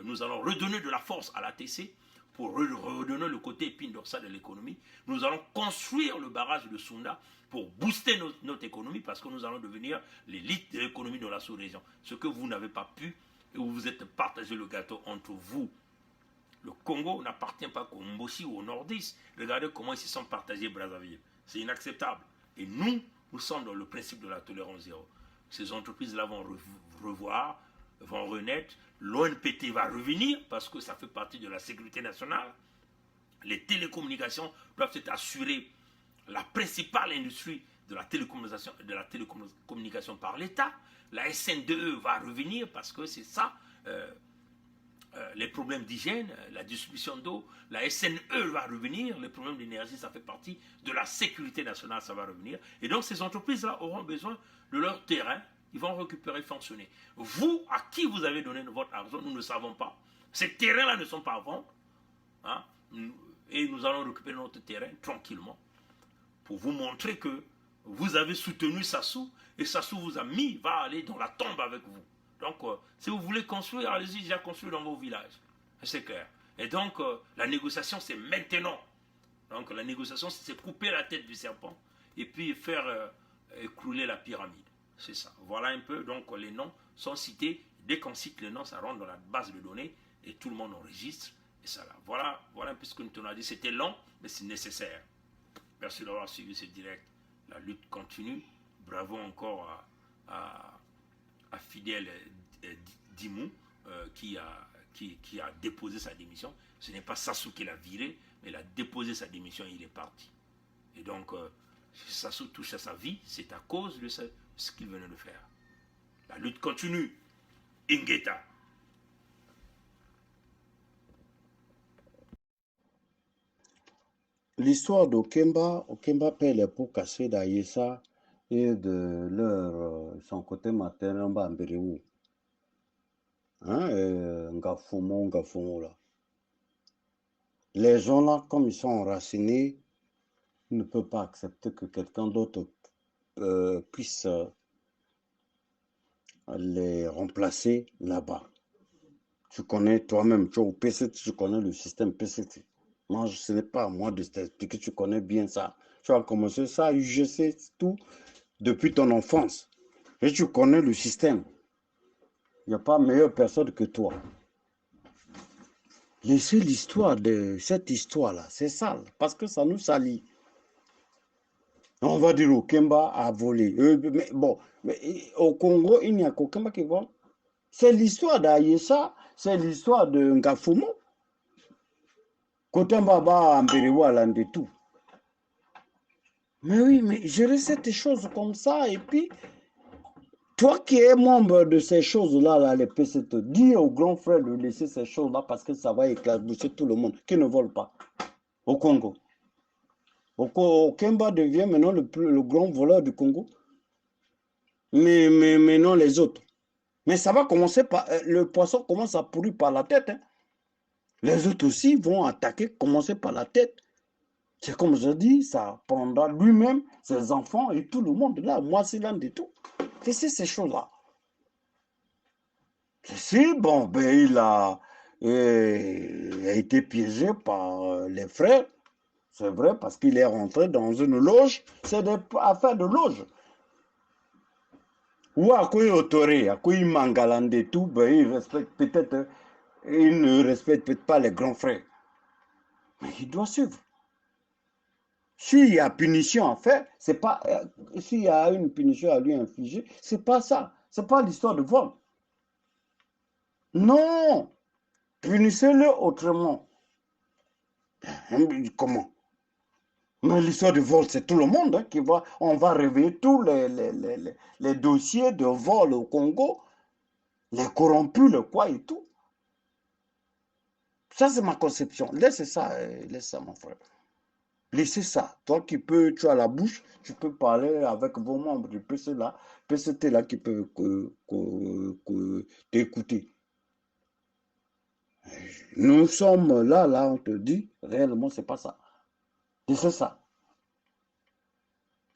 Nous allons redonner de la force à l'ATC pour redonner le côté épine dorsale de l'économie. Nous allons construire le barrage de Sunda pour booster notre économie parce que nous allons devenir l'élite de l'économie de la sous-région. Ce que vous n'avez pas pu, et où vous êtes partagé le gâteau entre vous. Le Congo n'appartient pas qu'au Mboshi ou au Nordiste. Regardez comment ils se sont partagés Brazzaville. C'est inacceptable. Et nous sommes dans le principe de la tolérance zéro. Ces entreprises-là vont revoir, vont renaître. L'ONPT va revenir parce que ça fait partie de la sécurité nationale. Les télécommunications doivent être assurées. La principale industrie de la télécommunication par l'État. La SN2E va revenir parce que c'est ça. Les problèmes d'hygiène, la distribution d'eau, la SNE va revenir, les problèmes d'énergie, ça fait partie de la sécurité nationale, ça va revenir. Et donc ces entreprises-là auront besoin de leur terrain, ils vont récupérer, fonctionner. Vous, à qui vous avez donné votre argent, nous ne savons pas. Ces terrains-là ne sont pas à vendre, et nous allons récupérer notre terrain tranquillement pour vous montrer que vous avez soutenu Sassou, et Sassou vous a mis, va aller dans la tombe avec vous. Donc, si vous voulez construire, allez-y déjà construire dans vos villages. C'est clair. Et donc, la négociation, c'est maintenant. Donc, la négociation, c'est couper la tête du serpent et puis faire écrouler la pyramide. C'est ça. Voilà un peu. Donc, les noms sont cités. Dès qu'on cite les noms, ça rentre dans la base de données et tout le monde enregistre. Et ça là. Voilà un peu ce que nous t'en a dit. C'était long, mais c'est nécessaire. Merci d'avoir suivi ce direct. La lutte continue. Bravo encore à Fidèle Dimou qui a déposé sa démission. Ce n'est pas Sassou qui l'a viré, mais il a déposé sa démission et il est parti. Et donc, si Sassou touche à sa vie, c'est à cause de ce qu'il venait de faire. La lutte continue. Ingeta. L'histoire d'Okemba, Okemba paie les pots cassés d'Aïssa et de son côté maternel Mbambéréou. Ngafumo, là. Les gens là, comme ils sont enracinés, ne peuvent pas accepter que quelqu'un d'autre puisse les remplacer là-bas. Tu connais toi-même, tu es au PCT, tu connais le système PCT. Moi, ce n'est pas à moi de t'expliquer, tu connais bien ça. Tu as commencé ça, UGC, tout, depuis ton enfance. Et tu connais le système. Il n'y a pas meilleure personne que toi. Laissez l'histoire de cette histoire-là, c'est sale, parce que ça nous salit. On va dire Okemba a volé. Mais au Congo, il n'y a qu'Okemba qui vole. C'est l'histoire d'Aïessa, c'est l'histoire de Ngafumo. Kotemba ba Mberiwa Lande tout. Mais oui, mais gérer cette chose comme ça, et puis, toi qui es membre de ces choses-là, là, les PCT, dis aux grands frères de laisser ces choses-là parce que ça va éclabousser tout le monde qui ne vole pas au Congo. Okemba devient maintenant le grand voleur du Congo. Mais non les autres. Mais ça va commencer par... le poisson commence à pourrir par la tête. Hein. Les autres aussi vont attaquer, commencer par la tête. C'est comme je dis, ça prendra lui-même, ses enfants et tout le monde là. Moi, c'est l'un de tout. C'est ces choses-là. Si, bon, ben, il a été piégé par les frères. C'est vrai, parce qu'il est rentré dans une loge. C'est des affaires de loge. Ou à quoi il autoré, à quoi il mangalande et tout, ben, il respecte peut-être, il ne respecte peut-être pas les grands frères. Mais il doit suivre. S'il y a punition à faire, c'est pas. S'il y a une punition à lui infliger, c'est pas ça. C'est pas l'histoire de vol. Non! Punissez-le autrement. Comment? Mais l'histoire de vol, c'est tout le monde hein, qui va. On va réveiller tous les dossiers de vol au Congo, les corrompus, le quoi et tout. Ça, c'est ma conception. Laissez ça, mon frère. Laissez ça. Toi qui peux, tu as la bouche, tu peux parler avec vos membres du PCT là qui peuvent t'écouter. Nous sommes là, on te dit, réellement, c'est pas ça. C'est ça.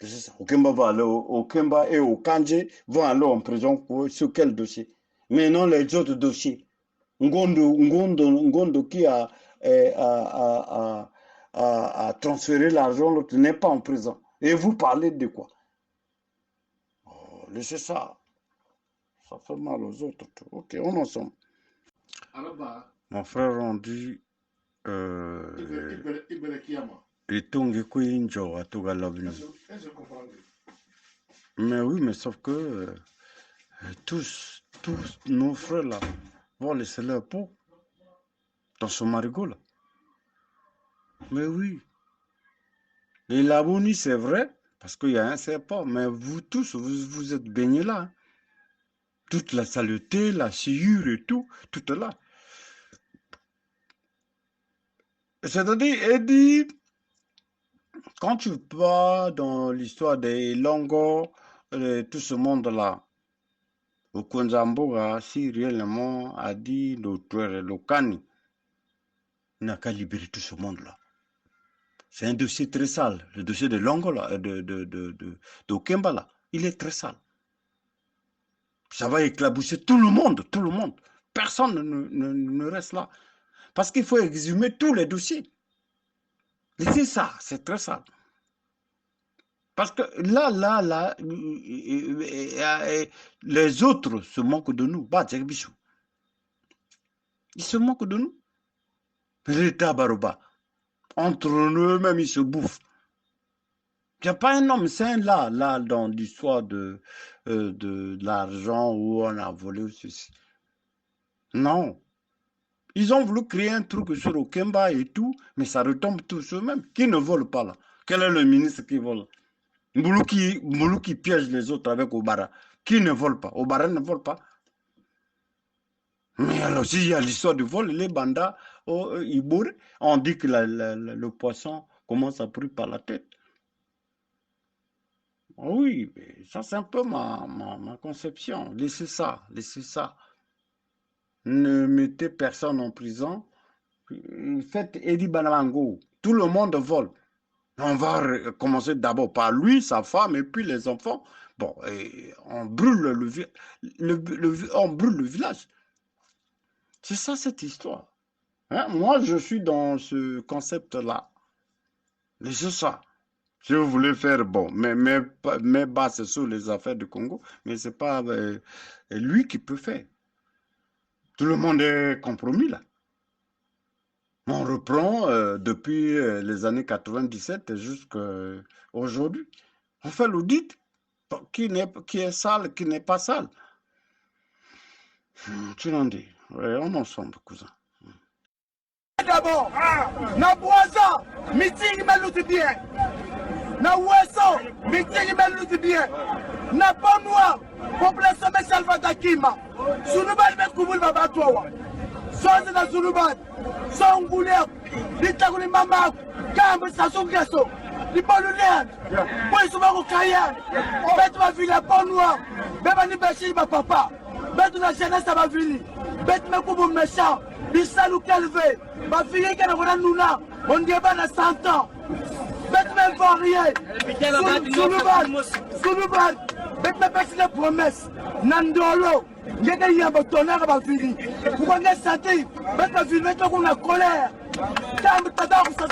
C'est ça. Okemba va aller, Okemba et Okanje vont aller en prison sur quel dossier? Mais non, les autres dossiers. Ngondo qui a transféré l'argent, l'autre n'est pas en prison. Et vous parlez de quoi? Oh, laissez ça. Ça fait mal aux autres. Ok, on en sommes. Mon frère, on dit. Mais oui, mais sauf que tous nos frères là vont laisser leur peau dans ce marigot là. Mais oui. Les Labonis, c'est vrai, parce qu'il y a un serpent, mais vous tous, vous êtes baignés là. Hein. Toute la saleté, la sciure et tout est là. C'est-à-dire, Eddie, quand tu vas dans l'histoire des Longo, tout ce monde-là, au Konzambora, si réellement a dit le Kani, il n'a qu'à libérer tout ce monde-là. C'est un dossier très sale. Le dossier de Longo, là, de Okemba, là, il est très sale. Ça va éclabousser tout le monde. Personne ne reste là. Parce qu'il faut exhumer tous les dossiers. Et c'est ça, c'est très sale. Parce que là, les autres se moquent de nous. Ils se moquent de nous. L'État Baroba. Entre eux-mêmes, ils se bouffent. Il n'y a pas un homme sain là dans l'histoire de l'argent où on a volé ceci. Non. Ils ont voulu créer un truc sur Okemba et tout, mais ça retombe tous eux-mêmes. Qui ne vole pas là? Quel est le ministre qui vole? Mboulou qui piège les autres avec Obara. Qui ne vole pas? Obara ne vole pas. Mais alors, s'il y a l'histoire du vol, les bandas, on dit que le poisson commence à brûler par la tête. Oui, ça c'est un peu ma conception. Laissez ça. Ne mettez personne en prison. Faites Eddie Banamango. Tout le monde vole. On va commencer d'abord par lui, sa femme et puis les enfants. Bon, et on brûle on brûle le village. C'est ça cette histoire. Hein? Moi, je suis dans ce concept-là. Laissez ça. Si vous voulez faire, bon, mais bases sur les affaires du Congo, mais ce n'est pas lui qui peut faire. Tout le monde est compromis là. On reprend depuis les années 97 jusqu'à aujourd'hui. On fait l'audit. Qui est sale, qui n'est pas sale. Tu l'en dis. Ouais, on en sombre, cousin. D'abord, na boisa, meeting meluti bien. Na weso, meeting meluti bien. Na bon noir, population me salva dakima. Sunubal me kubul babatowa. Soze na sunubal. Songulek, litaguli mama, kambe sasongeso. Li bolulen. Boy subako kayan. Bet ma villa bon noir. Beba ni beshi ba papa. Bet na jeunesse ba vili. Bet me kubu méchant. Bisalou Calvé, ma fille qui a un nouna, on dit pas à 100 ans. Bête-même varié, Soulouban, bête-même passé la promesse, Nandolo, il y a des yambes tonnerres à ma fille. Pourquoi on est senti, bête-même filmé qu'on a colère. Quand on a ça